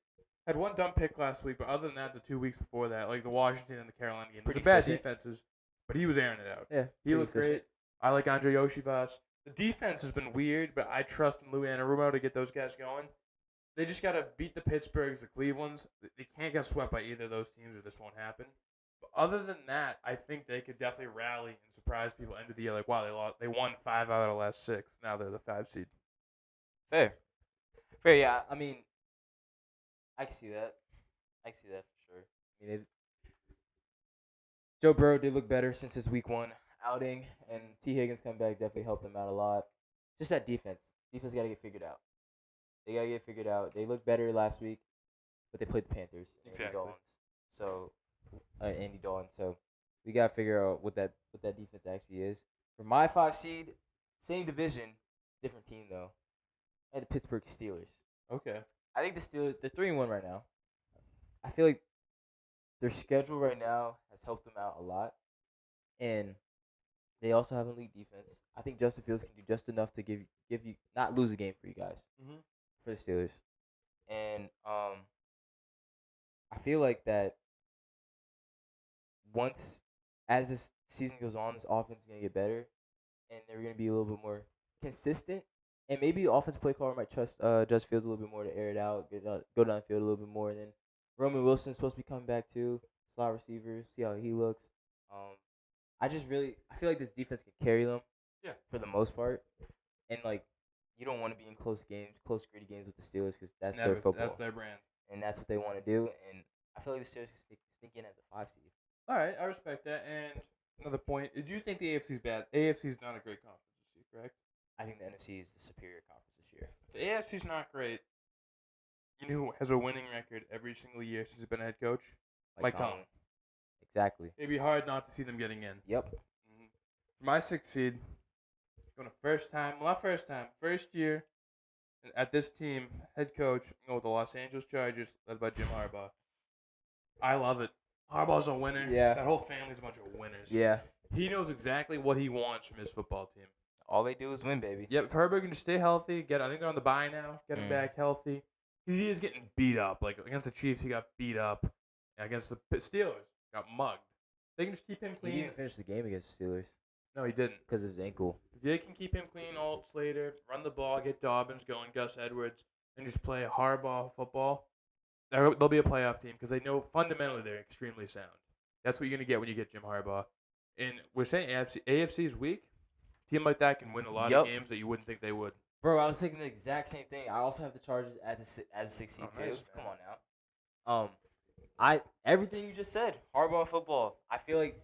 Had one dumb pick last week, but other than that, the 2 weeks before that, like the Washington and the Carolina game, Pretty it's bad efficient. defenses, but he was airing it out. Yeah. He looked great. I like Andre Yoshivas. The defense has been weird, but I trust in Lou Anarumo to get those guys going. They just got to beat the Pittsburghs, the Clevelands. They can't get swept by either of those teams or this won't happen. But other than that, I think they could definitely rally and surprise people end of the year. Like, wow, they won 5 out of the last 6. Now they're the 5 seed. Fair, yeah. I mean, I can see that. For sure. I mean, Joe Burrow did look better since his week 1 outing, and T. Higgins coming back definitely helped them out a lot. Just that defense. Defense got to get figured out. They looked better last week, but they played the Panthers. Exactly. Andy Dalton. So we got to figure out what that defense actually is. For my 5 seed, same division, different team though. I had the Pittsburgh Steelers. Okay. I think the Steelers, they're 3-1 right now. I feel like their schedule right now has helped them out a lot. And they also have an elite defense. I think Justin Fields can do just enough to give you not lose a game for you guys. Mm-hmm. For the Steelers. And I feel like that once as this season goes on, this offense is gonna get better and they're gonna be a little bit more consistent. And maybe the offensive play caller might trust Justin Fields a little bit more to air it out, go down the field a little bit more. And then Roman Wilson's supposed to be coming back too, slot receiver, see how he looks. I feel like this defense can carry them, for the most part. And like, you don't want to be in close gritty games with the Steelers because that's their football. That's their brand, and that's what they want to do. And I feel like the Steelers can sneak in as a 5 seed. All right, I respect that. And another point: did you think the AFC's bad? AFC's not a great conference this year, correct? I think the NFC is the superior conference this year. If the AFC's not great, you know who has a winning record every single year since he's been a head coach? Mike Tomlin. Exactly. It'd be hard not to see them getting in. Yep. Mm-hmm. My 6th seed, going to first year at this team, head coach, with the Los Angeles Chargers, led by Jim Harbaugh. I love it. Harbaugh's a winner. Yeah. That whole family's a bunch of winners. Yeah. He knows exactly what he wants from his football team. All they do is win, baby. Yep, if Herbert can just stay healthy, I think they're on the bye now, get him back healthy. Because he is getting beat up. Like, against the Chiefs, he got beat up. And against the Steelers, got mugged. They can just keep him clean. He didn't finish the game against the Steelers. No, he didn't. Because of his ankle. If they can keep him clean, Alt Slater, run the ball, get Dobbins going, Gus Edwards, and just play hardball football, they'll be a playoff team because they know fundamentally they're extremely sound. That's what you're going to get when you get Jim Harbaugh. And we're saying AFC's weak. A team like that can win a lot of games that you wouldn't think they would. Bro, I was thinking the exact same thing. I also have the Chargers as a 6 seed too. Nice, come on now. Everything you just said, hardball football. I feel like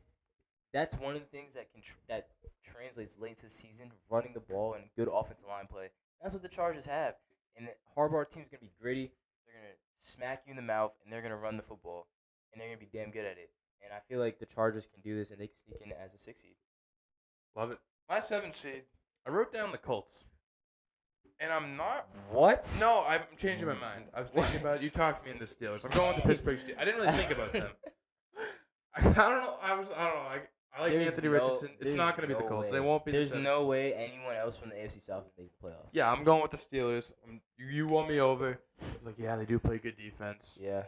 that's one of the things that that translates late into the season, running the ball and good offensive line play. That's what the Chargers have. And the Harbaugh team's gonna be gritty. They're gonna smack you in the mouth, and they're gonna run the football, and they're gonna be damn good at it. And I feel like the Chargers can do this, and they can sneak in as a 6 seed. Love it. My 7 seed, I wrote down the Colts. And I'm not. What? No, I'm changing my mind. I was thinking about you talked me into Steelers. I'm going with the Pittsburgh Steelers. I didn't really think about them. I don't know. I don't know. I like Anthony Richardson. It's not going to be the Colts. Way. They won't be. There's the no way anyone else from the AFC South would make the playoffs. Yeah, I'm going with the Steelers. You won me over. I was like, yeah, they do play good defense. Yeah.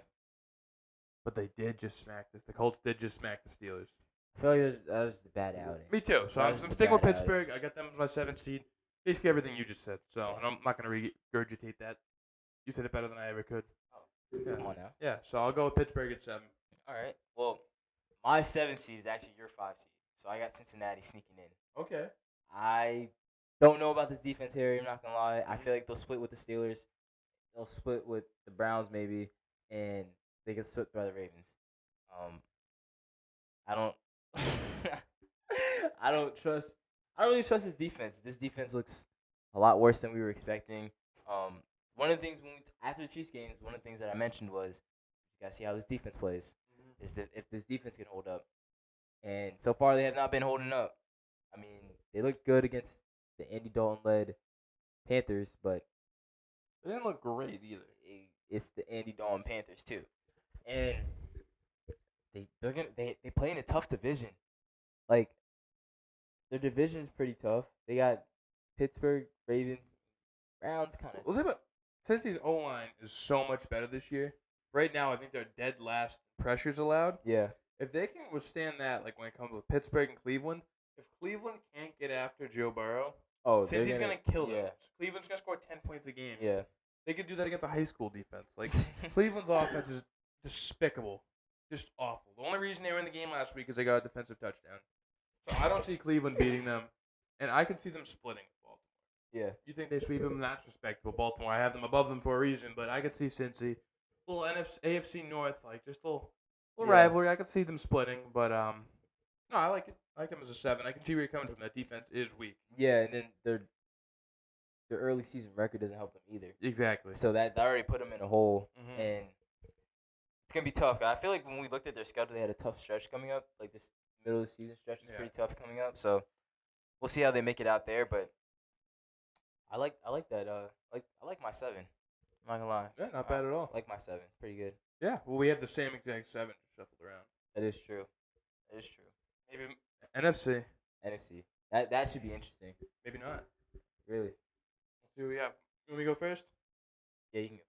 But they did just smack this. The Colts did just smack the Steelers. I feel like that was a bad outing. Me too. So I'm sticking with Pittsburgh. I got them as my 7th seed. Basically everything you just said. So and I'm not going to regurgitate that. You said it better than I ever could. Oh, yeah. Come on now. Yeah, so I'll go with Pittsburgh at 7. All right. Well, my 7th seed is actually your 5 seed. So I got Cincinnati sneaking in. Okay. I don't know about this defense here. I'm not going to lie. I feel like they'll split with the Steelers. They'll split with the Browns maybe. And they get swept by the Ravens. I don't I don't really trust this defense. This defense looks a lot worse than we were expecting. One of the things after the Chiefs games, one of the things that I mentioned was you gotta see how this defense plays. Is that if this defense can hold up, and so far they have not been holding up. I mean, they looked good against the Andy Dalton-led Panthers, but they didn't look great either. It's the Andy Dalton Panthers too, and they play in a tough division. Like, their division is pretty tough. They got Pittsburgh, Ravens, Browns kind of. Well, since his O-line is so much better this year, right now I think they're dead last pressures allowed. Yeah. If they can withstand that, like when it comes to Pittsburgh and Cleveland, if Cleveland can't get after Joe Burrow, since he's going to kill them, Cleveland's going to score 10 points a game. Yeah. They could do that against a high school defense. Like, Cleveland's offense is despicable. Just awful. The only reason they were in the game last week is they got a defensive touchdown. So I don't see Cleveland beating them, and I can see them splitting with Baltimore. Yeah. You think they sweep them? That's respectable. Baltimore, I have them above them for a reason, but I could see Cincy. Little AFC North, like just a little rivalry. I could see them splitting, but no, I like it. I like them as a 7. I can see where you're coming from. That defense is weak. Yeah, and then their early season record doesn't help them either. Exactly. So that already put them in a hole, and it's gonna be tough. I feel like when we looked at their schedule, they had a tough stretch coming up. Like this middle of the season stretch is pretty tough coming up. So we'll see how they make it out there. But I like that. I like my 7. I'm not gonna lie. Yeah, not bad at all. I like my 7. Pretty good. Yeah. Well, we have the same exact 7 shuffled around. That is true. Maybe NFC. NFC. That should be interesting. Maybe not. Really. Let's see what we have. You want me to go first? Yeah, you can go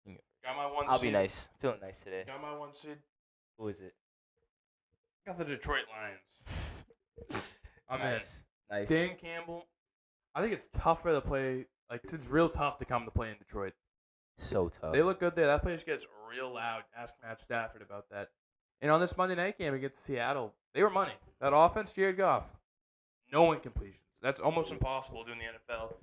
first. Got my 1 seed. I'll be nice. I'm feeling nice today. Got my 1 seed. Who is it? Got the Detroit Lions. I'm in. Nice. Dan Campbell. I think it's tougher to play. Like, it's real tough to come to play in Detroit. So tough. They look good there. That place gets real loud. Ask Matt Stafford about that. And on this Monday night game against Seattle, they were money. That offense, Jared Goff, no incompletions. That's almost impossible to do in the NFL.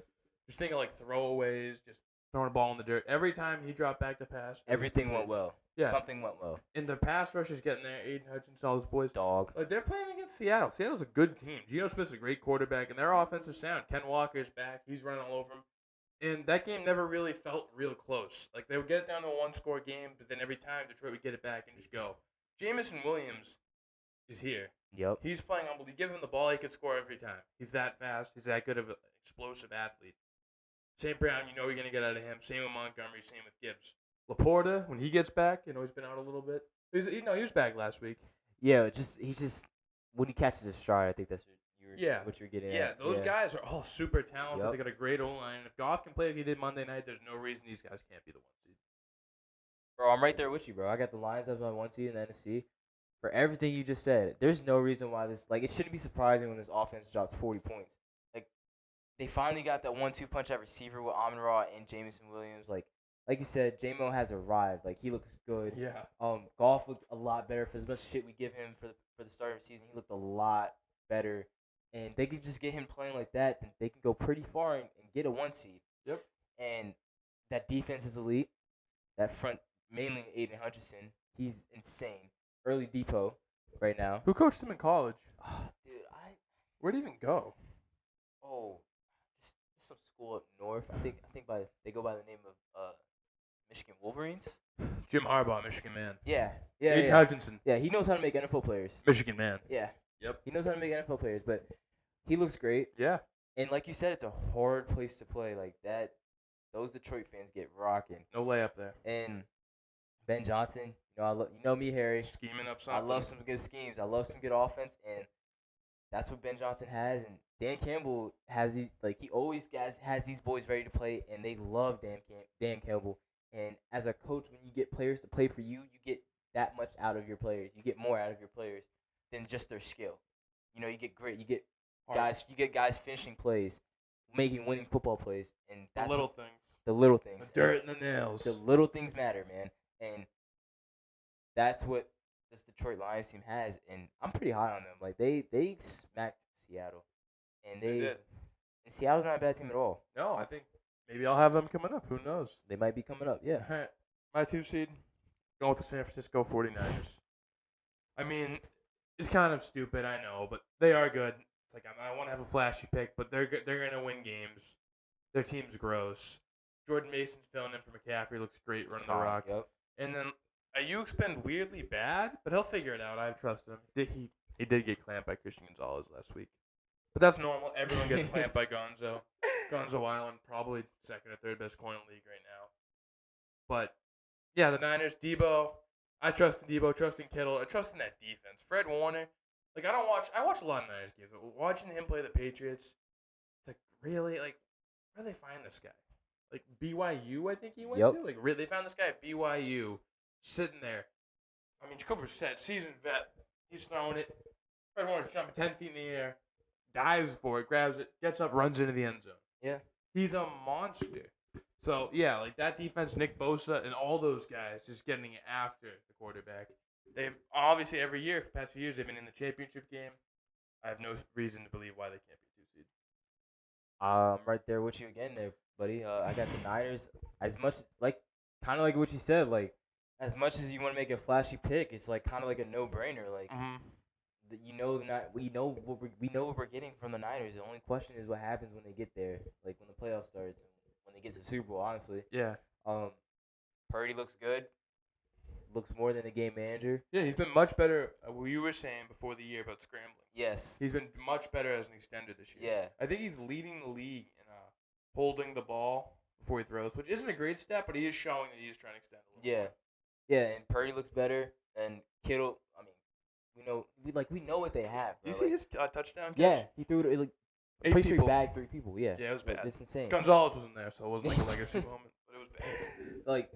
Just think of like throwaways, just throwing a ball in the dirt. Every time he dropped back to pass, everything went well. Yeah. Something went well. And the pass rush is getting there. Aiden Hutchinson, all those boys. Dog. Like, they're playing against Seattle. Seattle's a good team. Geno Smith's a great quarterback, and their offense is sound. Ken Walker's back. He's running all over them. And that game never really felt real close. Like, they would get it down to a one-score game, but then every time Detroit would get it back and just go. Jamison Williams is here. Yep. He's playing unbelievable. You give him the ball, he could score every time. He's that fast. He's that good of an explosive athlete. St. Brown, you know you're going to get out of him. Same with Montgomery, same with Gibbs. Laporta, when he gets back, he's been out a little bit. He was back last week. Yeah, he's just when he catches his stride, I think that's what you're getting at. Yeah, those guys are all super talented. Yep. They got a great O-line. If Goff can play like he did Monday night, there's no reason these guys can't be the 1 seed. Bro, I'm right there with you, bro. I got the Lions as my 1 seed in the NFC. For everything you just said, there's no reason why it shouldn't be surprising when this offense drops 40 points. Like, they finally got that 1-2 punch at receiver with Amon-Ra and Jamison Williams. Like you said, J-Mo has arrived. Like, he looks good. Yeah. Goff looked a lot better. For as much shit we give him for the start of the season, he looked a lot better. And they could just get him playing like that, then they can go pretty far and get a 1 seed. Yep. And that defense is elite. That front, mainly Aiden Hutchinson, he's insane. Early depot right now. Who coached him in college? Oh, dude, Where'd he even go? Oh, just some school up north. I think they go by the name of Michigan Wolverines. Jim Harbaugh, Michigan man. Yeah. Aiden Hutchinson, Yeah, he knows how to make NFL players. Michigan man. Yeah. Yep. He knows how to make NFL players, but he looks great. Yeah. And like you said, it's a hard place to play. Like that, those Detroit fans get rocking. No layup there. And Ben Johnson, you know me, Harry. Scheming up I something. love some good schemes. I love some good offense, and that's what Ben Johnson has. And Dan Campbell has these, like he always has these boys ready to play, and they love Dan Campbell. And as a coach, when you get players to play for you, you get that much out of your players. You get more out of your players than just their skill. You get grit. You get guys finishing plays, making winning football plays, and that's the little things. The little things. The dirt and the nails. The little things matter, man. And that's what this Detroit Lions team has, and I'm pretty high on them. Like they smacked Seattle, and they did. And Seattle's not a bad team at all. No, I think maybe I'll have them coming up. Who knows? They might be coming up. Yeah. All right. My 2 seed, going with the San Francisco 49ers. I mean, it's kind of stupid, I know, but they are good. It's like I want to have a flashy pick, but they're good. They're gonna win games. Their team's gross. Jordan Mason's filling in for McCaffrey. Looks great running the rock. Yep. And then Ayuk's been weirdly bad, but he'll figure it out. I trust him. He did get clamped by Christian Gonzalez last week. But that's normal. Everyone gets clamped by Gonzo. Gonzo Island, probably second or third best coin in the league right now. But, yeah, the Niners, Debo. I trust in Debo, trust in Kittle. I trust in that defense. Fred Warner. Like, I watch a lot of Niners games, but watching him play the Patriots, it's like, really? Like, where do they find this guy? Like, BYU, I think he went to? Like, really, they found this guy at BYU sitting there. I mean, Jacoby Brissett, seasoned vet. He's throwing it. Fred Warner's jumping 10 feet in the air, dives for it, grabs it, gets up, runs into the end zone. Yeah. He's a monster. So, yeah, like that defense, Nick Bosa and all those guys just getting after the quarterback. They've obviously every year for the past few years they've been in the championship game. I have no reason to believe why they can't be 2 seed. I'm right there with you again there, buddy. I got the Niners as much kind of like what you said, like as much as you want to make a flashy pick, it's like kind of like a no-brainer. Like we know what we're getting from the Niners. The only question is what happens when they get there, like when the playoff starts, and when they get to the Super Bowl. Honestly, yeah. Purdy looks good. Looks more than a game manager. Yeah, he's been much better. You were saying before the year about scrambling. Yes, he's been much better as an extender this year. Yeah, I think he's leading the league in holding the ball before he throws, which isn't a great step, but he is showing that he is trying to extend a little more. Yeah, and Purdy looks better, and Kittle. I mean, we know what they have. Bro. You see his touchdown catch? Yeah, he threw it. Like, I'm pretty sure he bagged 3 people. Yeah, it was bad. It's insane. Gonzalez wasn't there, so it wasn't like a legacy moment, but it was bad. Like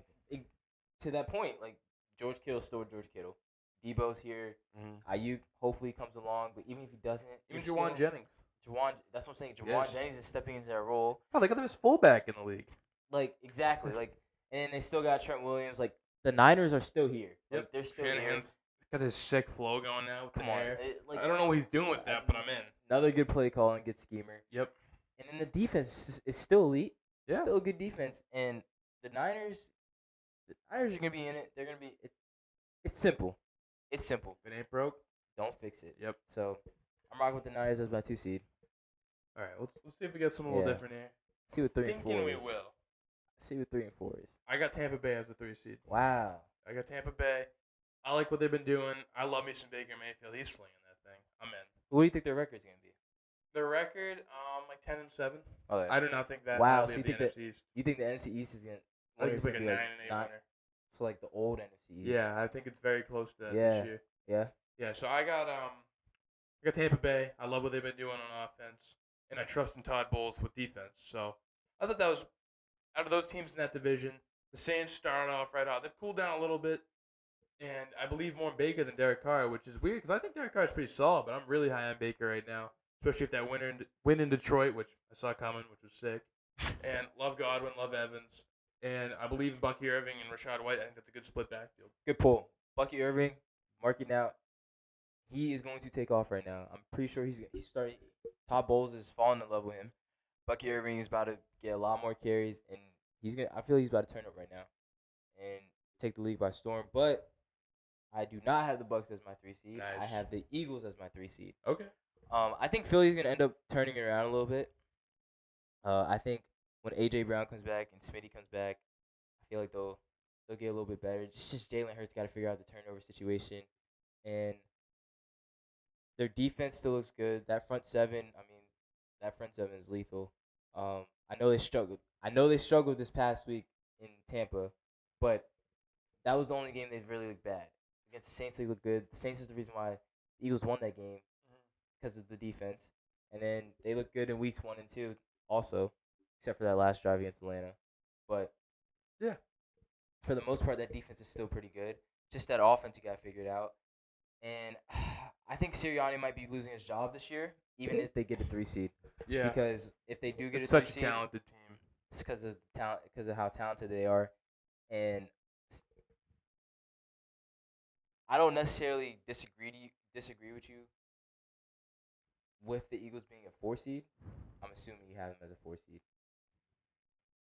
to that point, like George Kittle's still George Kittle. Debo's here. Ayuk hopefully comes along, but even if he doesn't, even Juwan Jennings. That's what I'm saying. Juwan Jennings is stepping into that role. Oh, they got him as fullback in the league. Like exactly, like, and they still got Trent Williams. Like the Niners are still here. Yep, like, they're still Shanahan's here. got this sick flow going now. With Come on, I don't know what he's doing with that, but I'm in. Another good play call and good schemer. Yep. And then the defense is still elite. Yeah. Still a good defense, and the Niners are gonna be in it. They're gonna be. It's simple. It's simple. If it ain't broke, don't fix it. Yep. So I'm rocking with the Niners as my 2 seed. All right, let's see if we get something a little different here. See what 3 and 4 is. Thinking we will. See what 3 and 4 is. I got Tampa Bay as a 3 seed. Wow. I got Tampa Bay. I like what they've been doing. I love me some Baker Mayfield. He's slinging that thing. I'm in. What do you think their record's gonna be? Their record, like 10-7. Oh, yeah. I do not think that. Wow. So you think the NFC East is gonna? I think it's like a 9-8 winner. So like the old NFC East. Yeah, I think it's very close to that this year. Yeah. Yeah. So I got Tampa Bay. I love what they've been doing on offense, and I trust in Todd Bowles with defense. So I thought that was out of those teams in that division. The Saints started off right out. They've cooled down a little bit, and I believe more in Baker than Derek Carr, which is weird because I think Derek Carr is pretty solid, but I'm really high on Baker right now, especially if that win in Detroit, which I saw coming, which was sick. And love Godwin, love Evans, and I believe in Bucky Irving and Rashad White. I think that's a good split backfield. Good pull. Bucky Irving, marking out. He is going to take off right now. I'm pretty sure he's starting. Todd Bowles is falling in love with him. Bucky Irving is about to get a lot more carries, and I feel he's about to turn up right now and take the league by storm. But I do not have the Bucs as my 3 seed. Nice. I have the Eagles as my 3 seed. Okay. I think Philly's gonna end up turning it around a little bit. I think when AJ Brown comes back and Smitty comes back, I feel like they'll they'll get a little bit better. Just Jalen Hurts got to figure out the turnover situation, and their defense still looks good. That front seven, is lethal. I know they struggled. I know they struggled this past week in Tampa, but that was the only game they really looked bad. Against the Saints, they looked good. The Saints is the reason why the Eagles won that game because of the defense. And then they looked good in weeks 1 and 2 also, except for that last drive against Atlanta. But Yeah. for the most part, that defense is still pretty good. Just that offense you got figured out. And I think Sirianni might be losing his job this year, even if they get a 3 seed. Yeah. Because if they do get It's a 3 such a seed, talented team. it's because of talent, because of how talented they are. And I don't necessarily disagree with you with the Eagles being a 4 seed. I'm assuming you have them as a 4 seed.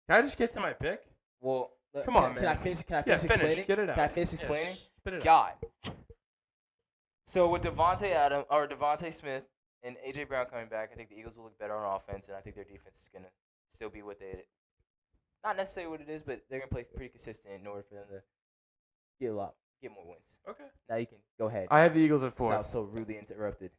Can I just get to my pick? Well, Come on, can man. I finish Yeah, explaining? finish. Get it out. Can I finish explaining? Spit it out. God. So with Davante Smith and AJ Brown coming back, I think the Eagles will look better on offense, and I think their defense is gonna still be what they, not necessarily what it is, but they're gonna play pretty consistent in order for them to get more wins. Okay. Now you can go ahead. I have the Eagles at 4. Sounds so rudely interrupted.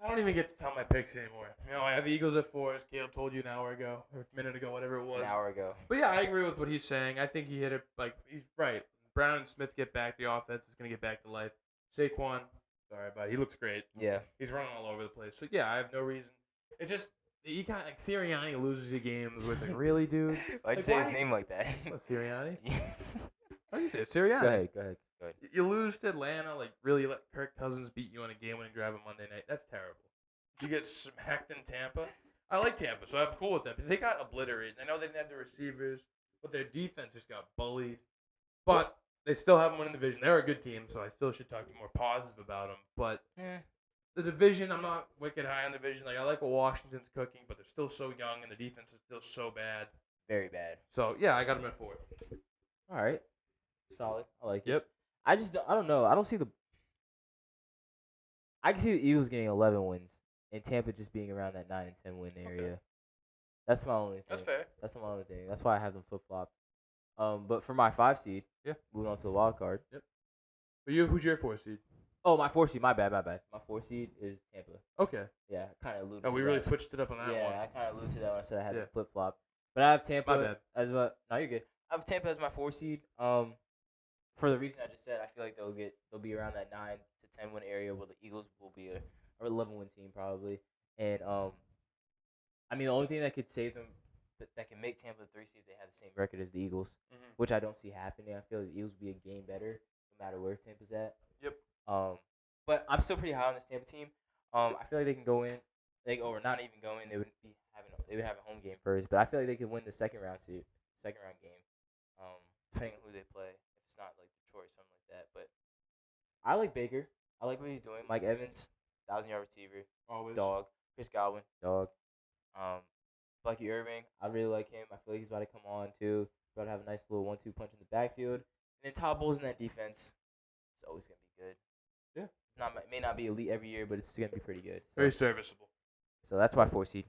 I don't even get to tell my picks anymore. I have the Eagles at 4, as Caleb told you an hour ago, or a minute ago, whatever it was. An hour ago. But yeah, I agree with what he's saying. I think he hit it, he's right. Brown and Smith get back, the offense is going to get back to life. Saquon, sorry, buddy, he looks great. Yeah. He's running all over the place. So yeah, I have no reason. It's just, he kind of, Sirianni loses the games where it's like, really, dude? Why'd you say his name like that? What, Sirianni? How do you say it? Sirianni. Go ahead. You lose to Atlanta, really let Kirk Cousins beat you on a game-winning drive on Monday night. That's terrible. You get smacked in Tampa. I like Tampa, so I'm cool with them. They got obliterated. I know they didn't have the receivers, but their defense just got bullied. But they still haven't won the division. They're a good team, so I still should talk more positive about them. But the division, I'm not wicked high on the division. I like what Washington's cooking, but they're still so young, and the defense is still so bad. Very bad. So, yeah, I got them at 4. All right. Solid. I like it. Yep. I don't know. I can see the Eagles getting 11 wins and Tampa just being around that 9 and 10 win area. Okay. That's my only thing. That's fair. That's my only thing. That's why I have them flip-flopped. But for my 5 seed, moving on to the wild card. Yep. But who's your 4 seed? Oh, my 4 seed. My bad. My 4 seed is Tampa. Okay. Yeah, kind of alluded Oh, to we that. really switched it up on that one. Yeah, I kind of alluded to that when I said I had Yeah. them flip-flop. But I have Tampa My bad. as well. No, you're good. I have Tampa as my 4 seed. For the reason I just said, I feel like they'll be around that 9 to 10 win area, where the Eagles will be a 11 win team probably. And the only thing that could save them, that can make Tampa the 3 seed, they have the same record as the Eagles, which I don't see happening. I feel like the Eagles will be a game better no matter where Tampa's at. Yep. But I'm still pretty high on this Tampa team. I feel like they can go in, or not even go in. They would have a home game first, but I feel like they could win the second round game. Depending on who they play. If it's not like Detroit or something like that. But I like Baker. I like what he's doing. Mike Evans, 1,000-yard receiver. Always. Dog. Chris Godwin, dog. Bucky Irving, I really like him. I feel like he's about to come on too. About to have a nice little 1-2 punch in the backfield. And then Todd Bowles in that defense. It's always gonna be good. Yeah. It may not be elite every year, but it's gonna be pretty good. So, Very serviceable. So that's my 4 seed.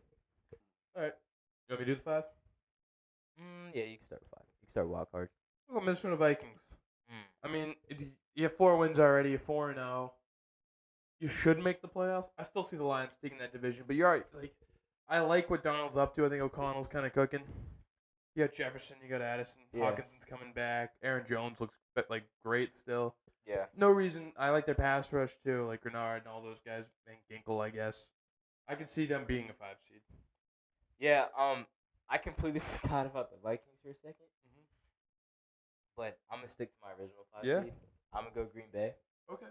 All right. You want me to do the 5? Yeah, you can start with 5. You can start with wild card. We'll go Minnesota Vikings. I mean, you have 4 wins already. You're 4-0. You should make the playoffs. I still see the Lions taking that division, but you're right. I like what Donald's up to. I think O'Connell's kind of cooking. You got Jefferson. You got Addison. Yeah. Hawkinson's coming back. Aaron Jones looks great still. Yeah. No reason. I like their pass rush too, like Grenard and all those guys, and Ginkle, I guess. I could see them being a 5 seed. Yeah. I completely forgot about the Vikings for a second. But I'm gonna stick to my original 5 seed. I'm gonna go Green Bay. Okay.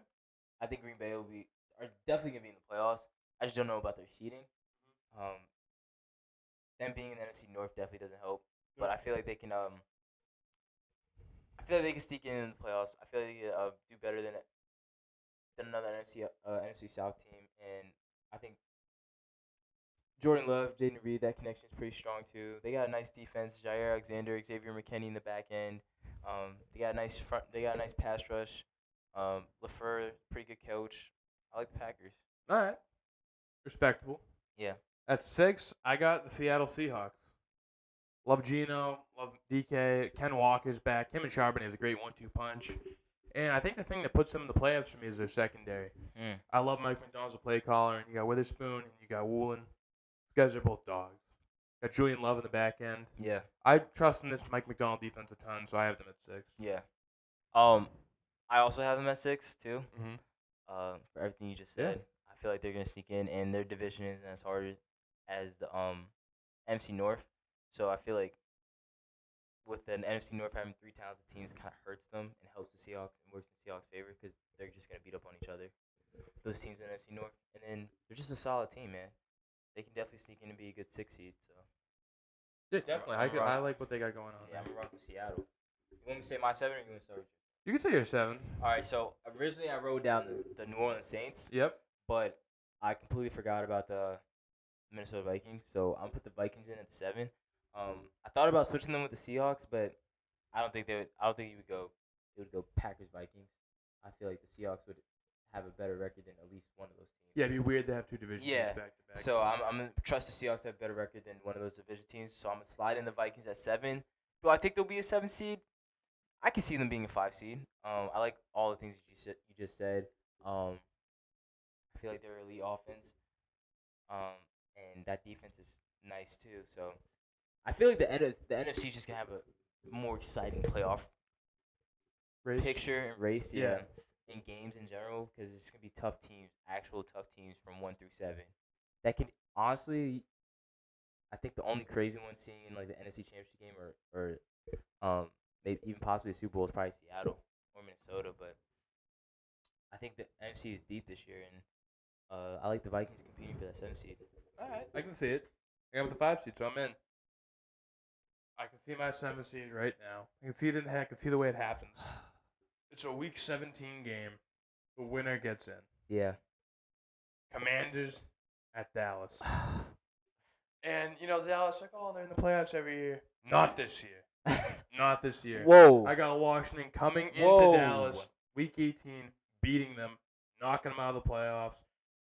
I think Green Bay are definitely gonna be in the playoffs. I just don't know about their seeding. Them being in the NFC North definitely doesn't help. But I feel like they can. I feel like they can sneak in the playoffs. I feel like they can do better than another NFC South team, and I think Jordan Love, Jaden Reed, that connection is pretty strong too. They got a nice defense. Jair Alexander, Xavier McKinney in the back end. They got a nice front. They got a nice pass rush. LaFleur, pretty good coach. I like the Packers. All right. Respectable. Yeah. At 6, I got the Seattle Seahawks. Love Gino. Love DK. Ken Walker's back. Him and Charbonnet is a great 1-2 punch. And I think the thing that puts them in the playoffs for me is their secondary. I love Mike McDonald's a play caller, and you got Witherspoon, and you got Woolen. These guys are both dogs. Got Julian Love in the back end. Yeah. I trust in this Mike McDonald defense a ton, so I have them at 6. Yeah. I also have them at 6 too. Mm-hmm. For everything you just said, I feel like they're gonna sneak in, and their division isn't as hard as the NFC North. So I feel like with the NFC North having 3 talented teams, kind of hurts them and helps the Seahawks and works in Seahawks' favor because they're just gonna beat up on each other. Those teams in the NFC North, and then they're just a solid team, man. They can definitely sneak in and be a good 6 seed. So Yeah, definitely. I like what they got going on. yeah, I'm rocking with Seattle. You want me to say my 7, or you want to start with you? You can say you're 7. All right. So originally I wrote down the New Orleans Saints. Yep. But I completely forgot about the Minnesota Vikings, so I'm gonna put the Vikings in at 7. I thought about switching them with the Seahawks, but I don't think it would go. It would go Packers Vikings. I feel like the Seahawks would have a better record than at least one of those teams. Yeah, it'd be weird to have 2 division teams back to back. So I'm gonna trust the Seahawks to have a better record than one of those division teams. So I'm gonna slide in the Vikings at 7. Do I think they'll be a 7 seed? I can see them being a 5 seed. I like all the things you just said. I feel like they're elite offense, and that defense is nice too. So I feel like the NFC is just gonna have a more exciting playoff picture and race, in games in general, because it's gonna be tough teams, actual tough teams from 1 through 7. That can honestly, I think the only crazy one seeing in like the NFC Championship game or maybe even possibly the Super Bowl is probably Seattle or Minnesota, but I think the NFC is deep this year, and I like the Vikings competing for that 7 seed. All right, I can see it. I got the 5 seed, so I'm in. I can see my 7 seed right now. I can see it I can see the way it happens. It's a Week 17 game. The winner gets in. Yeah. Commanders at Dallas. And, Dallas, like, oh, they're in the playoffs every year. Not this year. Not this year. Whoa. I got Washington coming into Dallas, Week 18, beating them, knocking them out of the playoffs.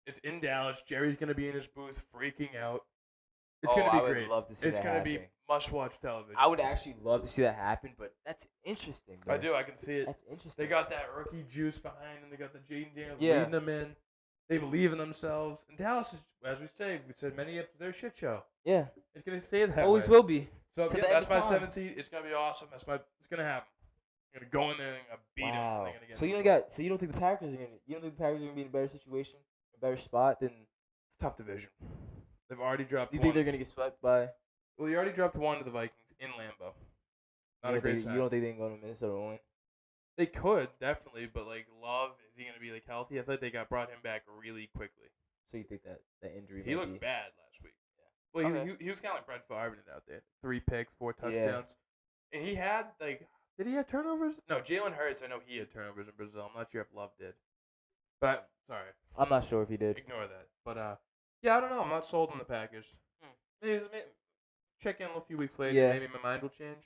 It's in Dallas. Jerry's going to be in his booth freaking out. It's going to be great. I would love to see it's that going to happen. be must-watch television. I would actually love to see that happen, but that's interesting, bro. I do. I can see it. That's interesting. They got that rookie juice behind them. They got the Jaden Daniels leading them in. They believe in themselves. And Dallas is, as we said many episodes, they're a shit show. Yeah. It's going to stay that Always way. will be. So that's my 7 seed. It's going to be awesome. It's going to happen. I'm going to go in there and I'm going to beat them. And get So you don't think the Packers are going to be in a better situation, a better spot than? It's a tough division. They've already dropped. You think they're going to get swept by? Well, you already dropped 1 to the Vikings in Lambeau. Not a great sign. You don't think they can go to Minnesota and win? They could definitely, but like Love, is he going to be like healthy? I thought they brought him back really quickly. So you think that injury? He looked bad last week. Yeah. Well, he was kind of like Brett Favre out there. 3 picks, 4 touchdowns, and he had like. Did he have turnovers? No, Jalen Hurts. I know he had turnovers in Brazil. I'm not sure if Love did. But sorry, I'm not sure if he did. Ignore that. But yeah, I don't know. I'm not sold on the Packers. Maybe check in a few weeks later. Yeah. Maybe my mind will change.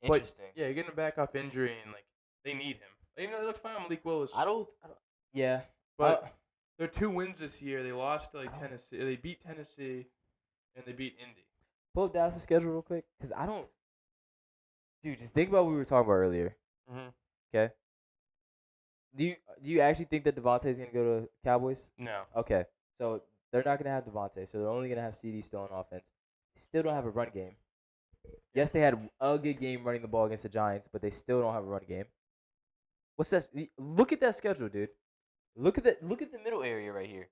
Interesting. But, yeah, you're getting him back off injury, and like they need him. They look fine. Malik Willis. I don't. Yeah. But their 2 wins this year. They lost to like Tennessee. They beat Tennessee, and they beat Indy. Pull up Dallas' schedule real quick, because I don't. Dude, just think about what we were talking about earlier. Okay. Do you actually think that Davante is gonna go to Cowboys? No. Okay. So they're not gonna have Davante. So they're only gonna have CD still on offense. They still don't have a run game. Yes, they had a good game running the ball against the Giants, but they still don't have a run game. What's that? Look at that schedule, dude. Look at that. Look at the middle area right here.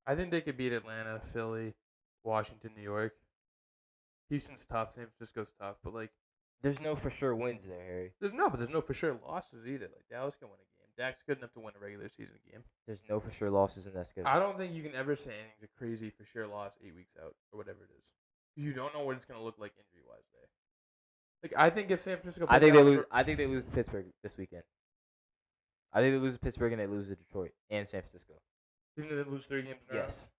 I think they could beat Atlanta, Philly, Washington, New York. Houston's tough. San Francisco's tough, but like. There's no for sure wins there, Harry. There's no for sure losses either. Like Dallas can win a game. Dak's good enough to win a regular season game. There's no for sure losses in that schedule. I don't think you can ever say anything's a crazy for sure loss 8 weeks out or whatever it is. You don't know what it's gonna look like injury wise there. Like I think if San Francisco, I think they lose. I think they lose to Pittsburgh this weekend. I think they lose to Pittsburgh and they lose to Detroit and San Francisco. You think they lose 3 games in a row? Yes.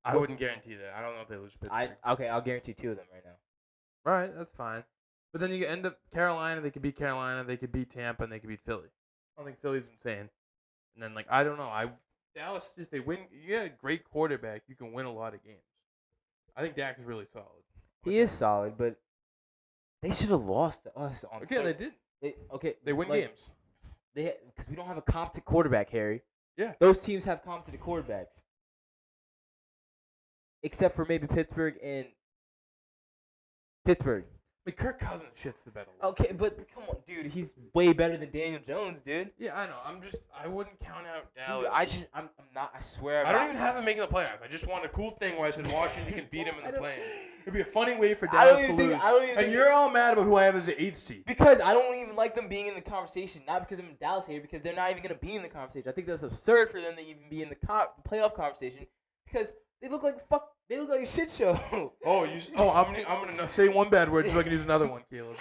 I wouldn't guarantee that. I don't know if they lose to Pittsburgh. I'll guarantee 2 of them right now. All right, that's fine. But then you end up Carolina. They could beat Carolina. They could beat Tampa, and they could beat Philly. I don't think Philly's insane. And then I don't know. Dallas just they win. You get a great quarterback. You can win a lot of games. I think Dak is really solid. He is solid, but they should have lost to us on. Okay, they did. They win games. Because we don't have a competent quarterback, Harry. Yeah. Those teams have competent quarterbacks, except for maybe Pittsburgh and Pittsburgh. I mean, Kirk Cousins shits the bed a lot. Okay, but come on, dude. He's way better than Daniel Jones, dude. Yeah, I know. I wouldn't count out Dallas. Dude, I'm not. I swear. I don't even have him making the playoffs. I just want a cool thing where I said Washington can beat him in the play. It'd be a funny way for Dallas to lose. And you're all mad about who I have as the 8th seed. Because I don't even like them being in the conversation. Not because I'm in Dallas here, because they're not even going to be in the conversation. I think that's absurd for them to even be in the playoff conversation because they look like fuck. They look like a shit show. I'm gonna say one bad word so I can use another one, Caleb.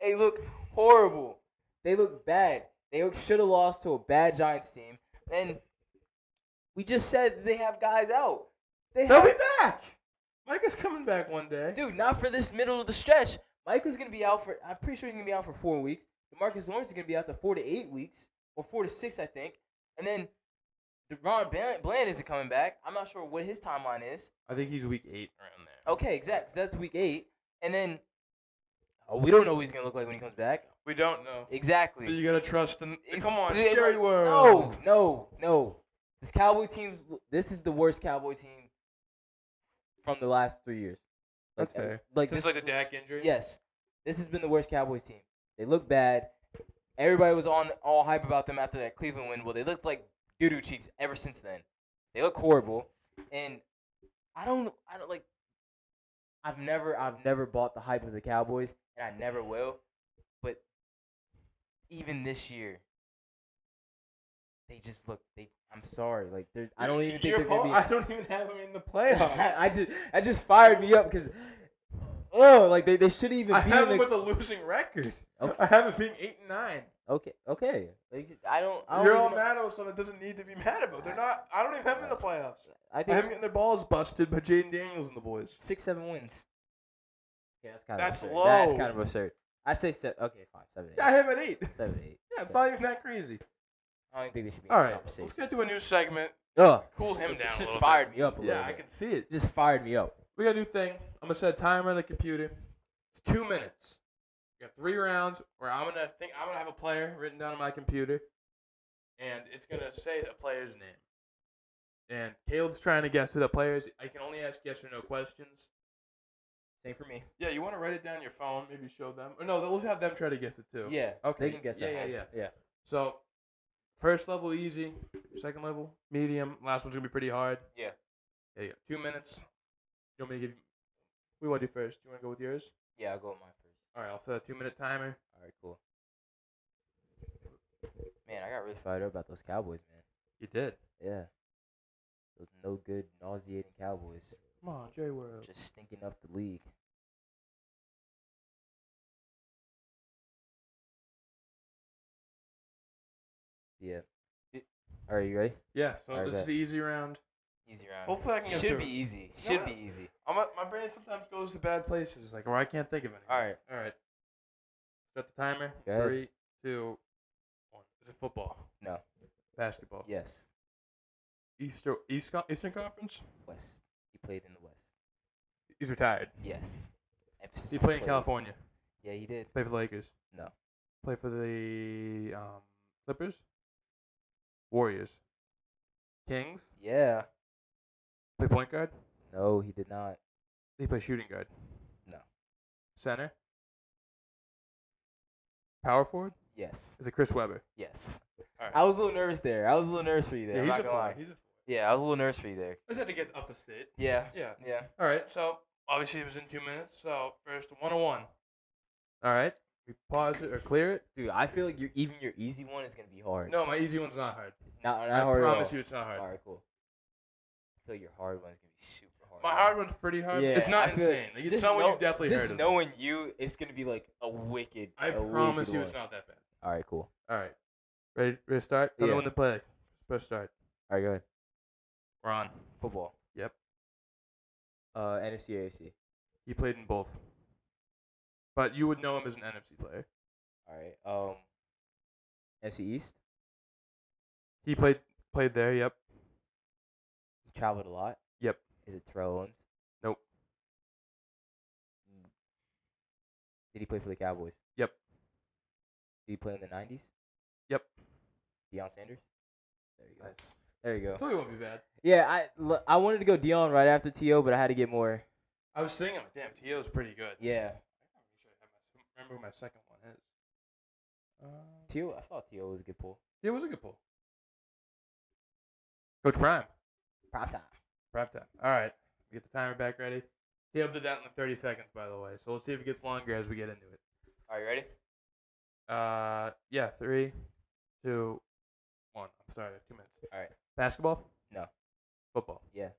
They look horrible. They look bad. They should have lost to a bad Giants team. And we just said they have guys out. They'll be back. Micah's coming back one day. Dude, not for this middle of the stretch. Micah's going to be out I'm pretty sure he's going to be out for 4 weeks. DeMarcus Lawrence is going to be out to 4 to 8 weeks. Or 4 to 6, I think. And then Ron Bland isn't coming back. I'm not sure what his timeline is. I think he's week 8 around there. Okay, exactly. So that's week 8. And then we don't know what he's going to look like when he comes back. We don't know. Exactly. But you got to trust him. Come on, Jerry World. No. This Cowboy team, this is the worst Cowboy team from the last 3 years. That's fair. Since the Dak injury? Yes. This has been the worst Cowboys team. They look bad. Everybody was all hype about them after that Cleveland win. Well, they looked like doo-doo cheeks ever since then. They look horrible. And I don't like I've never bought the hype of the Cowboys, and I never will. But even this year, they just look. I'm sorry. Like I don't even think they're gonna be. I don't even have them in the playoffs. I just fired me up because like they shouldn't even. I have them with a losing record. Okay. I have them being 8-9. Okay. Like, I don't. You're all mad about something that doesn't need to be mad about. They're not. I don't even have them in the playoffs. I have them getting their balls busted by Jaden Daniels and the boys. 6-7 wins. Yeah, that's absurd. Low. That's kind of absurd. I say 7. Okay, fine. 7-8. Yeah, I have at 8. 7-8. Yeah, it's not even that crazy. I don't think they should be. All right, let's get to a new segment. Cool him down. Just fired me up a little bit. Yeah, I can see it. Just fired me up. We got a new thing. I'm gonna set a timer on the computer. It's 2 minutes. We got 3 rounds where I'm gonna have a player written down on my computer, and it's gonna say a player's name. And Caleb's trying to guess who the player is. I can only ask yes or no questions. Same for me. Yeah, you want to write it down on your phone, maybe show them. Or no, we'll have them try to guess it too. Yeah. Okay. They can guess it. Yeah. So, first level easy, second level medium, last one's gonna be pretty hard. Yeah. There you go. 2 minutes. You want me to give? We want to do first. You want to go with yours? Yeah, I'll go with mine first. All right, I'll set a 2-minute timer. All right, cool. Man, I got really fired up about those Cowboys, man. You did? Yeah. Those no good, nauseating Cowboys. Come on, Jerry World. Just stinking up the league. Yeah. All right, you ready? Yeah, so this is the easy round. Easy round. Hopefully I can get Should through be easy. Should be easy. My brain sometimes goes to bad places, like where I can't think of anything. All right. Set the timer. 3, 2, 1. Is it football? No. Basketball? Yes. Eastern Conference? West. He played in the West. He's retired. Yes. Emphasis He played in California. Yeah, he did. Play for the Lakers. No. Play for the Clippers? Warriors? Kings? Yeah. Play point guard? No, he did not. Did he play shooting guard? No. Center? Power forward? Yes. Is it Chris Webber? Yes. All right. I was a little nervous there. I was a little nervous for you there. Yeah, I'm not gonna lie. He's a 4. Yeah, I was a little nervous for you there. I just had to get up to state. Yeah. Yeah. All right, so obviously it was in 2 minutes. So first, 101. All right. We pause it or clear it. Dude, I feel like your easy one is gonna be hard. No, my easy one's not hard. Not I hard. promise you it's not hard. All right, cool. I feel like your hard one's gonna be super hard. My hard one's pretty hard. Yeah, It's not insane. Like, it's someone you've definitely heard of. Just knowing you, it's gonna be like a wicked. I promise you it's not that bad. All right, cool. All right. Ready to start? Tell me when to play. Press start. All right, go ahead. We're on. Football. Yep. NFC or AFC? He played in both. But you would know him as an NFC player. All right. NFC East? He played there, yep. He traveled a lot? Yep. Is it Terrell Owens? Nope. Did he play for the Cowboys? Yep. Did he play in the 90s? Yep. Deion Sanders? There you go. Nice. There you go. I thought it won't be bad. Yeah, I wanted to go Deion right after T.O., but I had to get more. I was thinking, damn, T.O.'s pretty good. Yeah. Remember who my second one is. T.O., I thought T.O. was a good pull. Yeah, it was a good pull. Coach Prime. Prime time. All right. We get the timer back ready. He did that in like 30 seconds, by the way. So let's see if it gets longer as we get into it. Are you ready? Yeah. 3, 2, 1. I'm sorry. 2 minutes. All right. Basketball? No. Football? Yeah.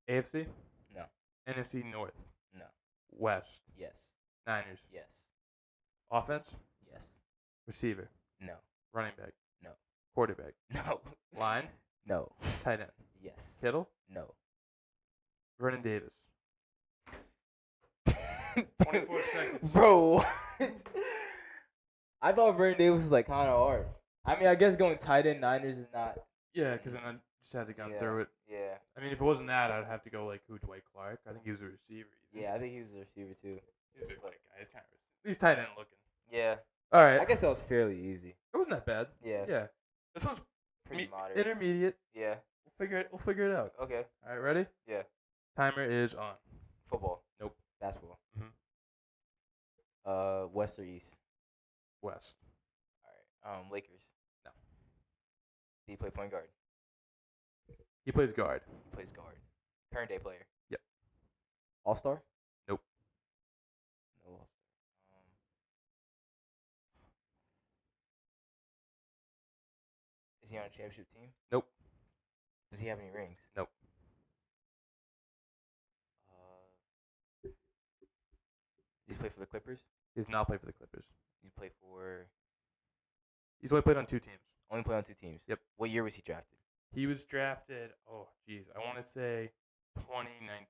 AFC? No. NFC North? No. West? Yes. Niners? Yes. Offense? Yes. Receiver? No. Running back? No. Quarterback? No. Line? No. Tight end? Yes. Kittle? No. Vernon Davis? 24 seconds. Bro, what? I thought Vernon Davis was like kind of hard. I mean, I guess going tight end Niners is not. Yeah, because then I just had to go through it. Yeah. I mean, if it wasn't that, I'd have to go like who? Dwight Clark. I think he was a receiver. Yeah, I think he was a receiver too. He's a big white guy. He's kind of he's tight end looking. Yeah. All right. I guess that was fairly easy. It wasn't that bad. Yeah. Yeah. This one's Pretty moderate. intermediate. Yeah. We'll figure it out. Okay. All right, ready? Yeah. Timer is on. Football. Nope. Basketball. Mhm. West or East? West. All right. Lakers. No. Did he play point guard? He plays guard. He plays guard. Current day player. Yep. All star? Nope. No all star. Is he on a championship team? Nope. Does he have any rings? Nope. Does he play for the Clippers? He does not play for the Clippers. He play for. He's only played on 2 teams. Only play on 2 teams. Yep. What year was he drafted? He was drafted. Oh, jeez, I want to say 2019.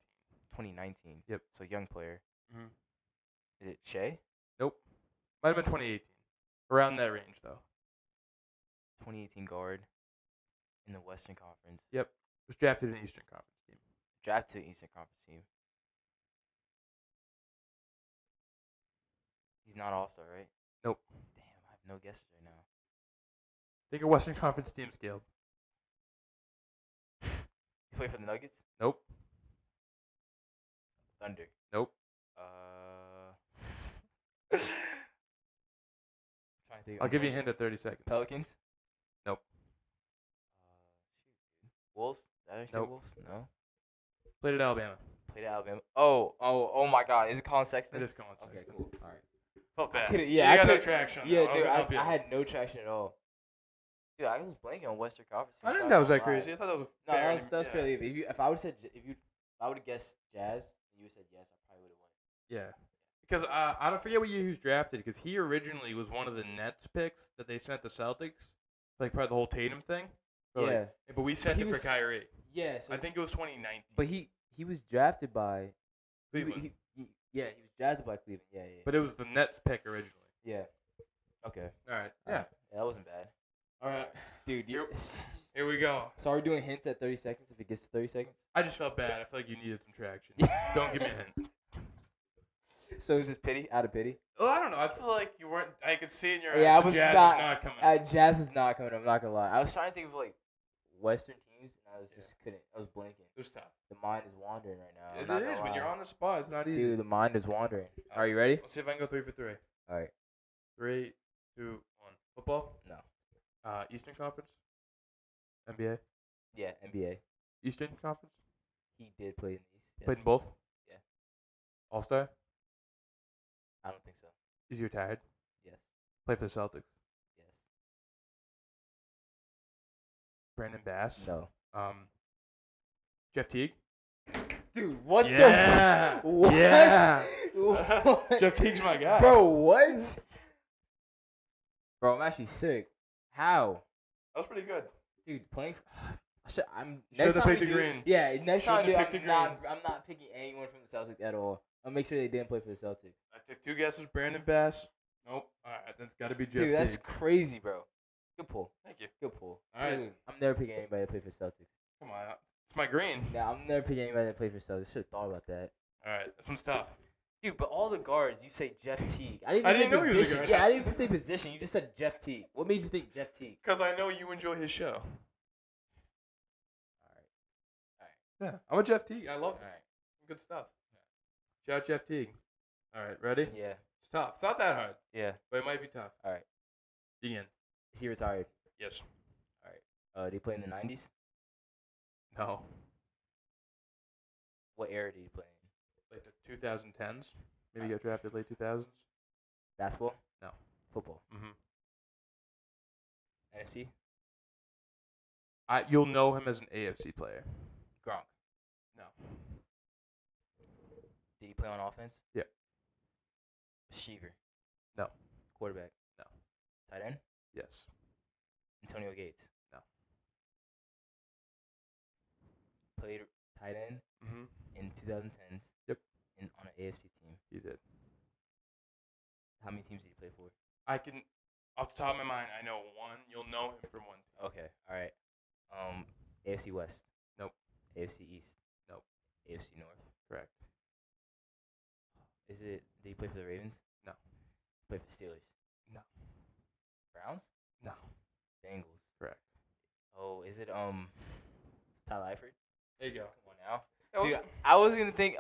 2019. Yep. So young player. Mhm. Is it Shea? Nope. Might have been 2018. Around that range though. 2018 guard in the Western Conference. Yep. Was drafted in Eastern Conference team. Drafted to Eastern Conference team. He's not all star, right? Nope. Damn, I have no guesses right now. Think a Western Conference team scaled. He played for the Nuggets? Nope. Thunder. Nope. Trying to think. I'll give you a hint at 30 seconds. Pelicans? Nope. Shoot. Wolves? Did I say Nope. Wolves? No. Played at Alabama. Played at Alabama. Oh my God! Is it Colin Sexton? It is Colin Okay, Sexton. cool. All right. Felt bad. Yeah, you I got no could've- traction. On Yeah, that. dude, I I had no traction at all. Dude, I was blanking on Western Conference. I teams, didn't not that was gonna that crazy. lie. I thought that was No, fair. that was fairly easy. If I would have said I would have guessed Jazz, and you would have said yes, I probably would have won. Yeah. Because I don't forget what year he was drafted. Because he originally was one of the Nets picks that they sent the Celtics, like part of the whole Tatum thing. But Yeah. but we sent He it was- for Kyrie. Yeah, so I think it was 2019. But he was drafted by Cleveland. he was drafted by Cleveland. Yeah. But it was the Nets pick originally. Yeah. Okay. All right. Yeah, that wasn't bad. All right. Dude, you Here we go. So are we doing hints at 30 seconds if it gets to 30 seconds? I just felt bad. I feel like you needed some traction. Don't give me a hint. So it's just pity, out of pity? Well, I don't know. I feel like you weren't. I could see in your eyes. Yeah, I the was Jazz not- is not coming. Jazz is not coming, I'm not gonna lie. I was trying to think of like Western teams and I was just couldn't. I was blanking. It was tough. The mind is wandering right now. I'm It not is gonna when lie. you're on the spot. It's not easy. Dude, the mind is wandering. Are you ready? Let's see if I can go 3 for 3. All right. 3, 2, 1. Football. No. Eastern Conference. NBA. Yeah, NBA. Eastern Conference. He did play in these. Yes. Played in both. Yeah. All Star. I don't think so. Is he retired? Yes. Played for the Celtics. Yes. Brandon Bass. No. Jeff Teague. Dude, what Yeah. the? What? Yeah. What? Jeff Teague's my guy. Bro, what? Bro, I'm actually sick. How? That was pretty good. Dude, playing. I'm Should've next time picked we the do- green. Yeah, next time I do, Should've picked the I'm not picking anyone from the Celtics at all. I'll make sure they didn't play for the Celtics. I took 2 guesses. Brandon Bass. Nope. All right, that's got to be Jeff Dude, that's Teague. crazy, bro. Good pull. Thank you. Good pull. All right. Dude, I'm never picking anybody to play for Celtics. Come on. It's my green. Nah, I'm never picking anybody to play for Celtics. Should have thought about that. All right. This one's tough. Dude, but all the guards, you say Jeff Teague. I I didn't know say he was a position. guard. Yeah, I didn't even say position. You just said Jeff Teague. What made you think Jeff Teague? Because I know you enjoy his show. All right. Yeah, I'm a Jeff Teague. I love All right. good stuff. Shout out Jeff Teague. All right, ready? Yeah. It's tough. It's not that hard, Yeah. but it might be tough. All right. Begin. Is he retired? Yes. Did he play in the 90s? No. What era did he play in? Like the 2010s. Maybe he got drafted late 2000s. Basketball? No. Football? Mm-hmm. NFC? You'll know him as an AFC player. Gronk? No. Did he play on offense? Yeah. Receiver? No. Quarterback? No. Tight end? Yes. Antonio Gates? No. Played tight end Mm-hmm. in 2010s. Yep. On an AFC team. He did. How many teams did he play for? I can, off the top of my mind, I know one. You'll know him from one team. Okay. All right. AFC West? Nope. AFC East? Nope. AFC North? Correct. Did he play for the Ravens? No. Play for the Steelers? No. Browns? No. Bengals? Correct. Oh, is it Tyler Eifert? There you go. Come on now. Dude, I was gonna think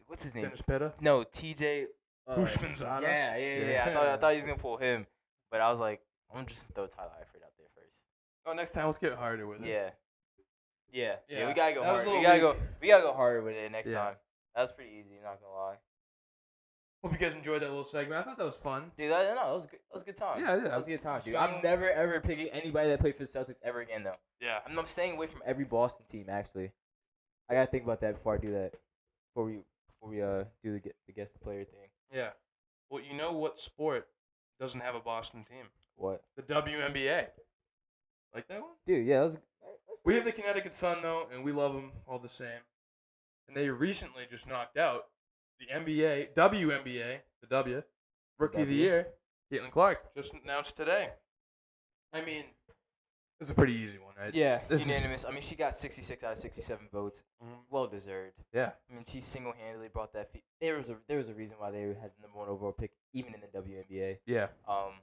what's his name? Dennis Pitta? No, TJ Hushmanzada? Yeah. I thought he was gonna pull him, but I was like, I'm just gonna throw Tyler Eifert out there first. Oh, next time let's get harder with it. Yeah. Yeah, We gotta go that was hard. a We gotta little go. We gotta go harder with it next Yeah. time. That was pretty easy. Not gonna lie. Hope you guys enjoyed that little segment. I thought that was fun. Dude, that was good. That was a good time. Yeah. That was a good time, dude. Small- I'm never ever picking anybody that played for the Celtics ever again, though. Yeah. I'm staying away from every Boston team. Actually, I gotta think about that before I do that. Before we do the guest player thing. Yeah. Well, you know what sport doesn't have a Boston team? What? The WNBA. Like that one? Dude, yeah, that's We have the Connecticut Sun, though, and we love them all the same. And they recently just knocked out the WNBA, the W, Rookie of the W. Year, Caitlin Clark, just announced today. I mean, it's a pretty easy one, right? yeah, This is- unanimous. I mean, she got 66 out of 67 votes. Mhm. Well deserved. Yeah. I mean, she single-handedly brought that. There was a reason why they had the number one overall pick, even in the WNBA. Yeah. Um.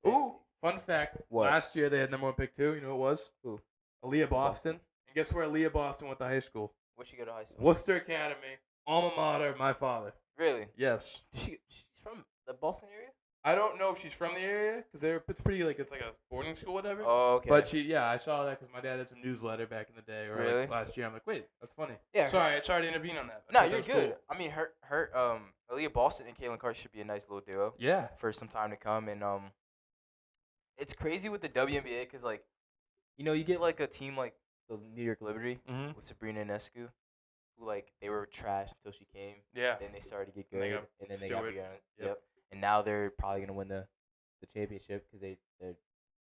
Ooh, fun fact. What? Last year they had number one pick, too. You know who it was? Who? Aaliyah Boston. And guess where Aaliyah Boston went to high school? Where'd she go to high school? Worcester Academy, alma mater of my father. Really? Yes. She's from the Boston area? I don't know if she's from the area because it's pretty it's like a boarding school, whatever. Oh, okay. But I saw that because my dad had some newsletter back in the day or Really? like last year. I'm like, wait, that's funny. Yeah. Sorry to intervene on that. but No, I thought you're that was good. cool. I mean, her Aaliyah Boston and Caitlin Clark should be a nice little duo Yeah. for some time to come. And it's crazy with the WNBA because you get like a team like the New York Liberty Mm-hmm. with Sabrina Ionescu, who they were trash until she came. Yeah. Then they started to get And they good, got and then they got Stewart. big on it. Yep. Yep. And now they're probably gonna win the championship because they're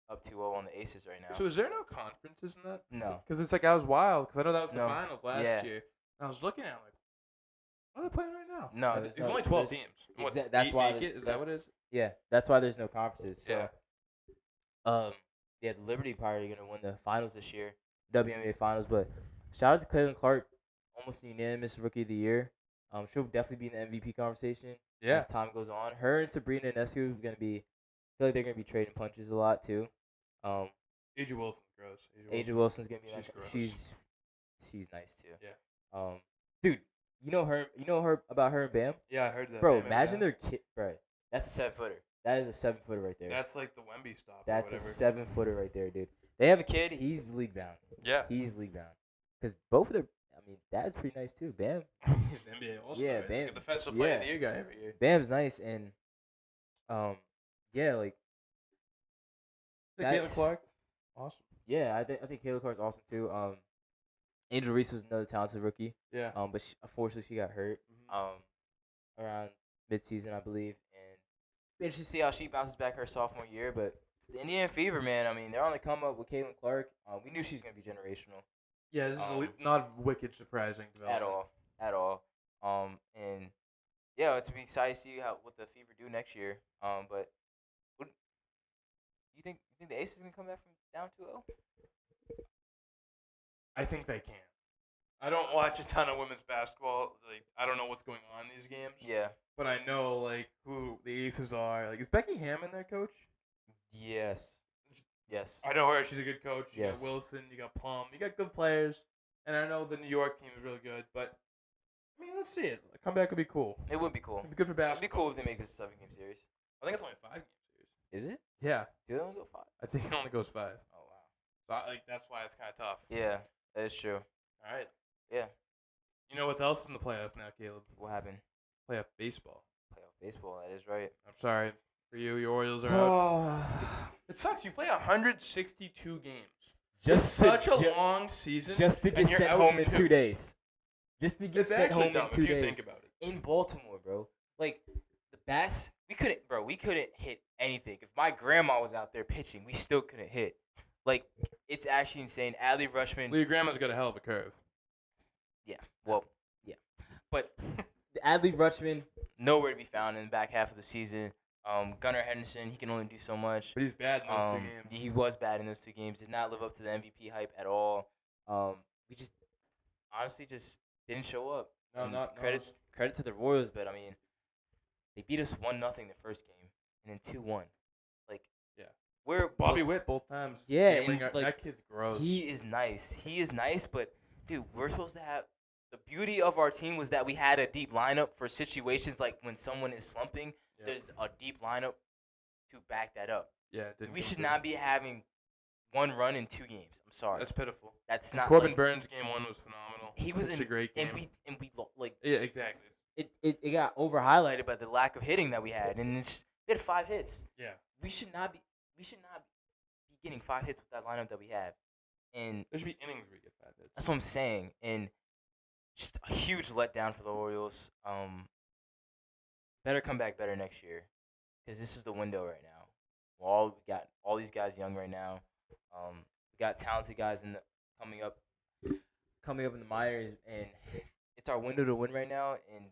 up 2-0 on the Aces right now. So is there no conferences in that? No. Because it's I was wild because I know that was No. the finals last Yeah. year. And I was looking at it like, what are they playing right now? No, There's there's only no- 12 there's- teams. What, that's eight why make the- it? Is that what it is? Yeah, that's why there's no conferences. So, Yeah. the Liberty probably gonna win the finals this year, WNBA finals. But shout out to Caitlin Clark, almost unanimous Rookie of the Year. She'll definitely be in the MVP conversation Yeah. as time goes on. Her and Sabrina Ionescu is gonna be. I feel like they're gonna be trading punches a lot too. Aja Wilson's gross. Aja Wilson's gonna be She's like gross. she's nice too. Yeah. Dude, you know her about her and Bam, Yeah, I heard that. bro. Bam and Imagine Bam. their kid, bro. That's a 7-footer. That is a 7-footer right there. That's like the Wemby stop. That's or a whatever. 7-footer right there, dude. They have a kid. He's league bound. Yeah. He's league bound. Because both of their, Dad's pretty nice too. Bam. He's an NBA All-Star. Yeah, He's Bam. like a defensive player of the Yeah. year guy every year. Bam's nice, and yeah, like The That's- Caitlin Clark. Awesome. yeah, I think Kayla Clark's awesome too. Angel Reese was another talented rookie. Yeah. But unfortunately she got hurt. Mhm. Around midseason, I believe, and be interested to see how she bounces back her sophomore year. But the Indiana Fever, man, they're on the come up with Caitlin Clark. We knew she was gonna be generational. Yeah, this is not wicked surprising development. At all. And yeah, it's be excited to see what the Fever do next year. But you think the Aces gonna come back from down 2-0? I think they can. I don't watch a ton of women's basketball. Like, I don't know what's going on in these games. Yeah. But I know, like, who the aces are. Like, is Becky Hammond their coach? Yes. Yes. I know her. She's a good coach. You Yes. got Wilson. You got Plum. You got good players. And I know the New York team is really good. But, I mean, let's see it. A comeback would be cool. It would be cool. It'd be good for It'd be basketball. cool if they make this a 7-game series. I think it's only a 5-game series. Is it? Yeah. Do they only go 5? I think it only goes 5. Oh wow. So, like, that's why it's kind of tough. Yeah, that is true. All right. Yeah. You know what else is in the playoffs now, Caleb? What happened? Playoff baseball. Playoff baseball. That is right. I'm sorry for you. Your Orioles are out. It sucks. You play 162 games. Just Such a long season. Just to and get you're sent out home in in 2 2 days. Just to get It's sent actually home dumb in 2 if you days. think about it. In Baltimore, bro. Like the bats, we couldn't hit anything. If my grandma was out there pitching, we still couldn't hit. Like it's actually insane. Adley Rutschman. Well, your grandma's got a hell of a curve. Yeah. Well, yeah. But Adley Rutschman nowhere to be found in the back half of the season. Gunnar Henderson, he can only do so much. But he's bad in those 2 games. He was bad in those 2 games. Did not live up to the MVP hype at all. We just honestly just didn't show up. No, And not credit to the Royals, but I mean, they beat us 1-0 the first game, and then 2-1. Like, Yeah. we're Bobby Witt both times. Yeah, Gambling, and, like, that kid's gross. He is nice. He is nice, but dude, we're supposed to have the beauty of our team was that we had a deep lineup for situations like when someone is slumping. Yeah. There's a deep lineup to back that up. Yeah, it didn't We come should through. not be having 1 run in 2 games. I'm sorry. That's pitiful. That's not. Corbin like, Burns game 1 was phenomenal. He was It's a great game. and we like Yeah, exactly. it got over highlighted by the lack of hitting that we had, and we had 5 hits. Yeah. We should not be getting 5 hits with that lineup that we have, and There should be innings where you get 5 hits. that's what I'm saying. And just a huge letdown for the Orioles. Better come back better next year, because this is the window right now. We got all these guys young right now. We got talented guys coming up in the minors, and it's our window to win right now. And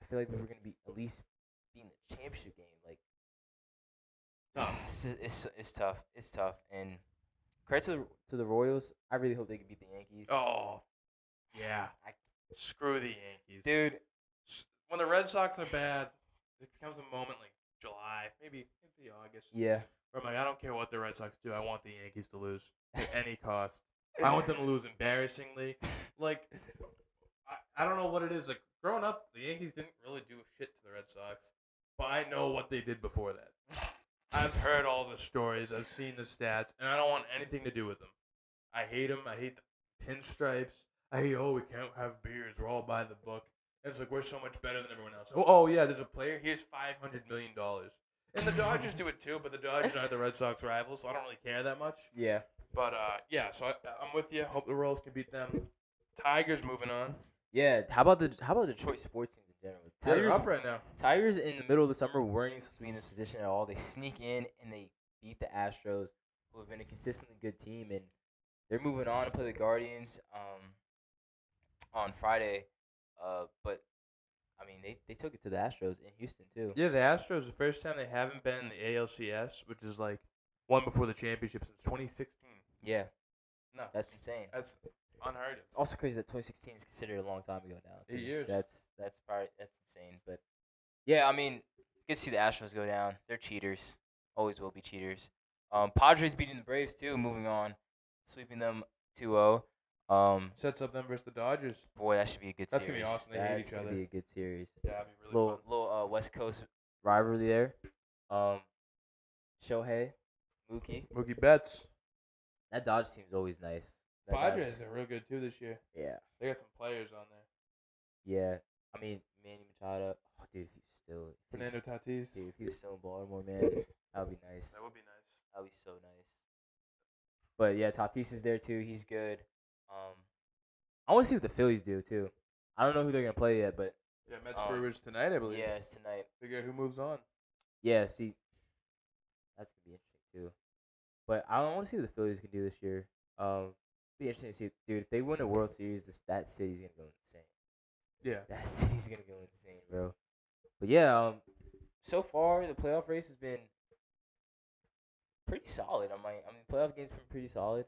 I feel like we were gonna be at least be in the championship game. Like, it's tough. It's tough. And credit to the Royals. I really hope they can beat the Yankees. Oh, yeah. Screw the Yankees. Dude, When the Red Sox are bad, it becomes a moment like July, maybe August. yeah. Where I'm like, I don't care what the Red Sox do. I want the Yankees to lose at any cost. I want them to lose embarrassingly. Like, I don't know what it is. Like, growing up, the Yankees didn't really do shit to the Red Sox. But I know what they did before that. I've heard all the stories. I've seen the stats. And I don't want anything to do with them. I hate them. I hate the pinstripes. I hate, we can't have beers. We're all by the book. And it's like, we're so much better than everyone else. Oh yeah, there's a player. He has $500 million. And the Dodgers do it too, but the Dodgers aren't the Red Sox rivals, so I don't really care that much. Yeah. But, yeah, so I'm with you. Hope the Royals can beat them. Tigers moving on. Yeah. How about Detroit sports teams in general? They're up right now. Tigers in the middle of the summer weren't even supposed to be in this position at all. They sneak in and they beat the Astros, who have been a consistently good team, and they're moving on to play the Guardians on Friday. But I mean, they took it to the Astros in Houston too. Yeah, the Astros, the first time they haven't been in the ALCS, which is like one before the championship since 2016. Yeah, No, that's insane. that's unheard of. It's also crazy that 2016 is considered a long time ago now. Too. 8 years. That's insane. But yeah, I mean, good to see the Astros go down. They're cheaters. Always will be cheaters. Padres beating the Braves too. Moving on, sweeping them 2-0. Sets up them versus the Dodgers. Boy, that should be a good That's series. gonna be awesome. They hate each That's gonna other. be a good series. Yeah, that'd be really fun. Little West Coast rivalry there. Shohei, Mookie. Mookie Betts. That Dodge team's always nice. That Padres Dodge- are real good too this year. Yeah. They got some players on there. Yeah. I mean, Manny Machado. Oh, dude, Fernando Tatis. if he was still in Baltimore, man, that would be nice. That would be nice. That would be so nice. But yeah, Tatis is there too. He's good. I want to see what the Phillies do too. I don't know who they're gonna play yet, but Yeah, Mets Brewers tonight, I believe. yeah, it's tonight. Figure out who moves on. Yeah, see, that's gonna be interesting too. But I want to see what the Phillies can do this year. Be interesting to see, dude. If they win a World Series, that city's gonna go insane. Yeah. That city's gonna go insane, bro. But yeah, so far the playoff race has been pretty solid. I mean, playoff games been pretty solid.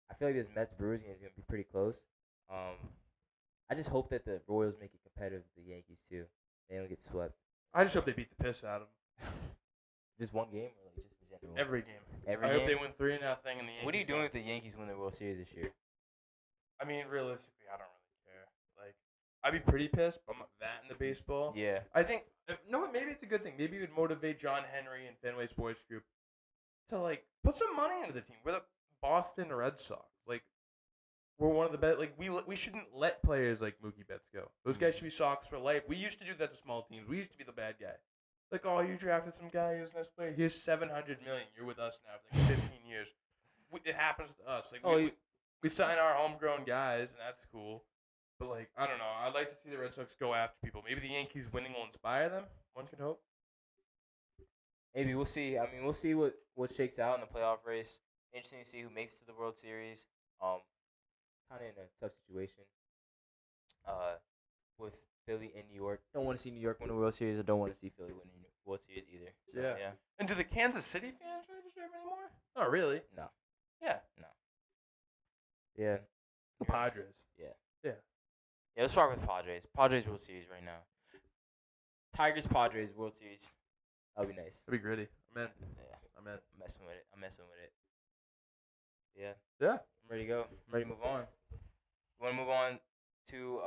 I feel like this Mets Brewers game is gonna be pretty close. I just hope that the Royals make it competitive with the Yankees too. They don't get swept. I just hope they beat the piss out of them. Just one game, or like just in general? Every game. Every I game. hope they win 3-0 and the Yankees. What are you doing if the Yankees win the World Series this year? I mean, realistically, I don't really care. Like, I'd be pretty pissed, but I'm not that into baseball. Yeah. I think, maybe it's a good thing. Maybe it would motivate John Henry and Fenway Sports Group to, like, put some money into the team. We're the Boston Red Sox. Like, we're one of the best. Like, we shouldn't let players like Mookie Betts go. Those guys should be Sox for life. We used to do that to small teams. We used to be the bad guy. Like, oh, you drafted some guy who's a nice player. Here's $700 million. You're with us now for like 15 years. It happens to us. Like, we sign our homegrown guys, and that's cool. But, like, I don't know. I'd like to see the Red Sox go after people. Maybe the Yankees winning will inspire them. One can hope. Maybe we'll see. I mean, we'll see what shakes out in the playoff race. Interesting to see who makes it to the World Series. Kind of in a tough situation. With Philly and New York. Don't want to see New York win the World Series. I don't want to see Philly win the World Series either. So, yeah. And do the Kansas City fans register anymore? Not really. No. Yeah. No. Yeah. The Padres. Yeah. Yeah. Yeah, let's start with Padres. Padres World Series right now. Tigers Padres World Series. That'll be nice. That'd be gritty. I'm in. Yeah. I'm in. I'm messing with it. Yeah. Yeah. I'm ready to go. I'm ready to move on. You want to move on to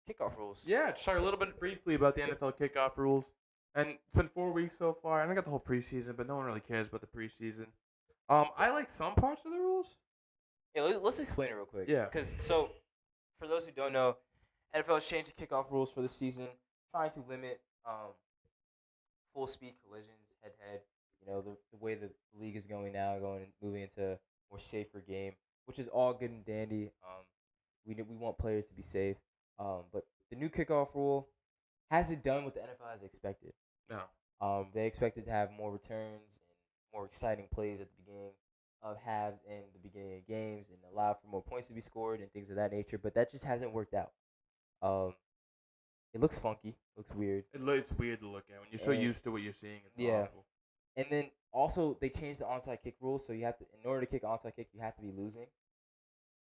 kickoff rules? Yeah, just talk a little bit briefly about the NFL kickoff rules. And it's been 4 weeks so far, and I got the whole preseason, but no one really cares about the preseason. I like some parts of the rules. Yeah, let's explain it real quick. Yeah. So, for those who don't know, NFL has changed the kickoff rules for the season, trying to limit full speed collisions, head-to-head. You know, the way the league is going now, moving into a more safer game, which is all good and dandy. We want players to be safe. But the new kickoff rule hasn't done what the NFL has expected. No. They expected to have more returns and more exciting plays at the beginning of halves and the beginning of games, and allow for more points to be scored and things of that nature. But that just hasn't worked out. It looks funky. Looks weird. It's weird to look at when you're so used to what you're seeing. It's awful. And then also they changed the onside kick rules, so you have to, in order to kick an onside kick, you have to be losing.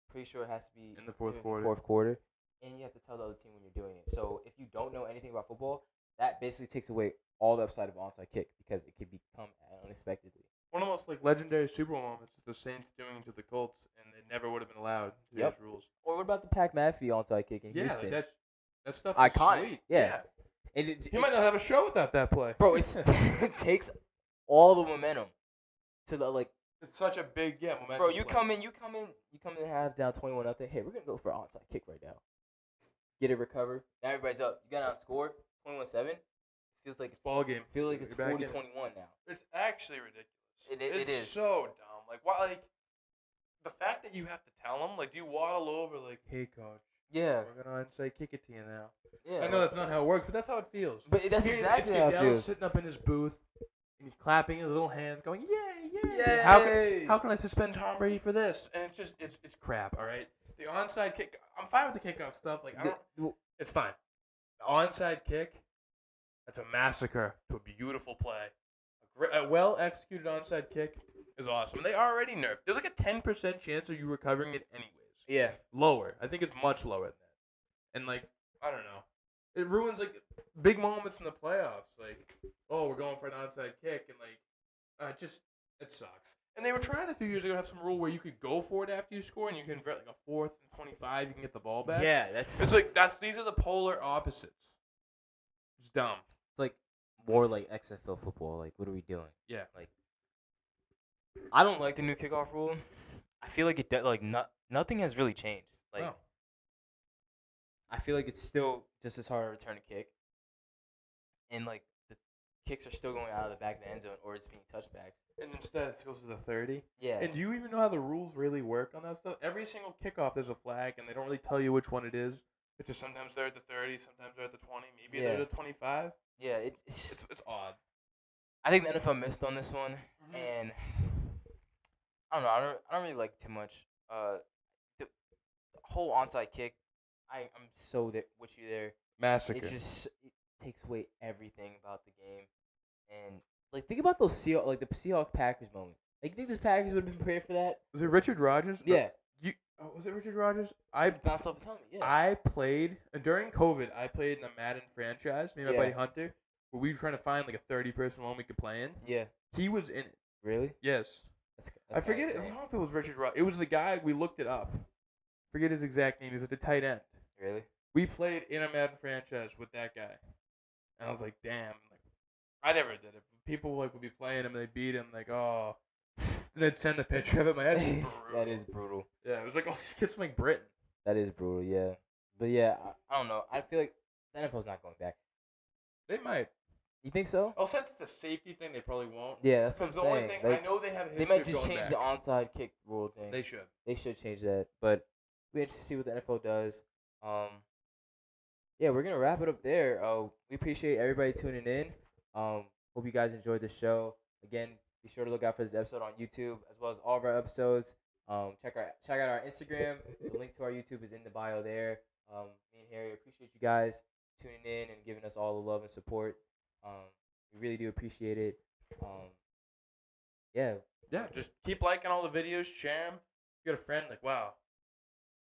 Pretty sure it has to be in the fourth quarter, and you have to tell the other team when you're doing it. So if you don't know anything about football, that basically takes away all the upside of an onside kick because it could become unexpectedly. One of the most like legendary Super Bowl moments is the Saints doing to the Colts, and they never would have been allowed to those rules. Or what about the Pat McAfee onside kick in Houston? Yeah, that stuff is iconic. Sweet. Yeah. And you might not have a show without that play. Bro, it takes all the momentum to the like. It's such a big momentum. Bro, you come in half down 21-0. Hey, we're gonna go for an onside kick right now. Get it recovered. Now everybody's up. You got to outscore 21-7. Feels like it's ball game. Feels like it's 40-21 now. It's actually ridiculous. It is so dumb. Like why? Like the fact that you have to tell them. Like, do you waddle over like, hey coach? Yeah. We're gonna say kick it to you now. Yeah. I know that's not how it works, but that's how it feels. But that's exactly how it feels. Sitting up in his booth, and he's clapping his little hands, going, "Yay, yay!" Yay. How can I suspend Tom Brady for this? And it's just it's crap. All right. The onside kick. I'm fine with the kickoff stuff. Like it's fine. The onside kick. That's a massacre to a beautiful play. A well executed onside kick is awesome. And they already nerfed. There's like a 10% chance of you recovering it anyways. Yeah. Lower. I think it's much lower than that. And like, I don't know. It ruins like big moments in the playoffs. Like, oh, we're going for an onside kick, and like, it sucks. And they were trying a few years ago to have some rule where you could go for it after you score, and you can convert like a 4th and 25. You can get the ball back. Yeah, these are the polar opposites. It's dumb. It's like more like XFL football. Like, what are we doing? Yeah. Like, I don't like the new kickoff rule. I feel like nothing has really changed. Like, no. I feel like it's still just as hard to return a kick, and like the kicks are still going out of the back of the end zone, or it's being touchbacks. And instead, it goes to the 30. Yeah. And do you even know how the rules really work on that stuff? Every single kickoff, there's a flag, and they don't really tell you which one it is. It's just sometimes they're at the 30, sometimes they're at the 20, maybe they're at the 25. Yeah, it's odd. I think the NFL missed on this one, and I don't know. I don't really like it too much. The whole onside kick, I'm so with you there. Massacre. It takes away everything about the game, and like think about those the Seahawks Packers moments. Like, you think this Packers would have been prepared for that? Was it Richard Rodgers? Yeah. Was it Richard Rodgers? Bounced off his helmet, yeah. I played during COVID. I played in a Madden franchise. Me and my Yeah. buddy Hunter, where we were trying to find like a 30-person one we could play in. Yeah. He was in it. Really? Yes. That's I forget it. I don't know if it was Richard Rodgers. It was the guy. We looked it up. Forget his exact name. He was at the tight end. Really? We played in a Madden franchise with that guy, and I was like, damn. Like, I never did it. People like would be playing him and they beat him. Like, oh. And they'd send a picture of it. My head's brutal. That is brutal. Yeah, it was like all these kids from like Britain. That is brutal, yeah. But yeah, I don't know. I feel like the NFL's not going back. They might. You think so? Oh, since it's a safety thing, they probably won't. Yeah, that's what I'm Because the saying. only thing Like, I know they have a history they might of just going change back. the onside kick rule thing. They should. They should change that. But we have to see what the NFL does. Yeah, we're gonna wrap it up there. We appreciate everybody tuning in. Hope you guys enjoyed the show. Again, be sure to look out for this episode on YouTube as well as all of our episodes. Check out our Instagram. The link to our YouTube is in the bio there. Me and Harry appreciate you guys tuning in and giving us all the love and support. We really do appreciate it. Yeah. Yeah, just keep liking all the videos, share them. You got a friend, like, wow,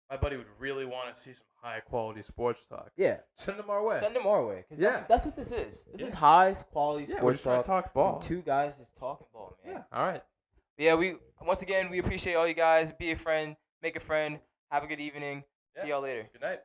my buddy would really want to see some high-quality sports talk. Yeah. Send them our way. Send them our way. Because Yeah. that's what this is. This Yeah. is high quality Yeah, we're sports just trying to talk ball. from two guys just talking ball, man. Yeah, all right. Yeah, we appreciate all you guys. Be a friend, make a friend. Have a good evening. Yeah. See y'all later. Good night.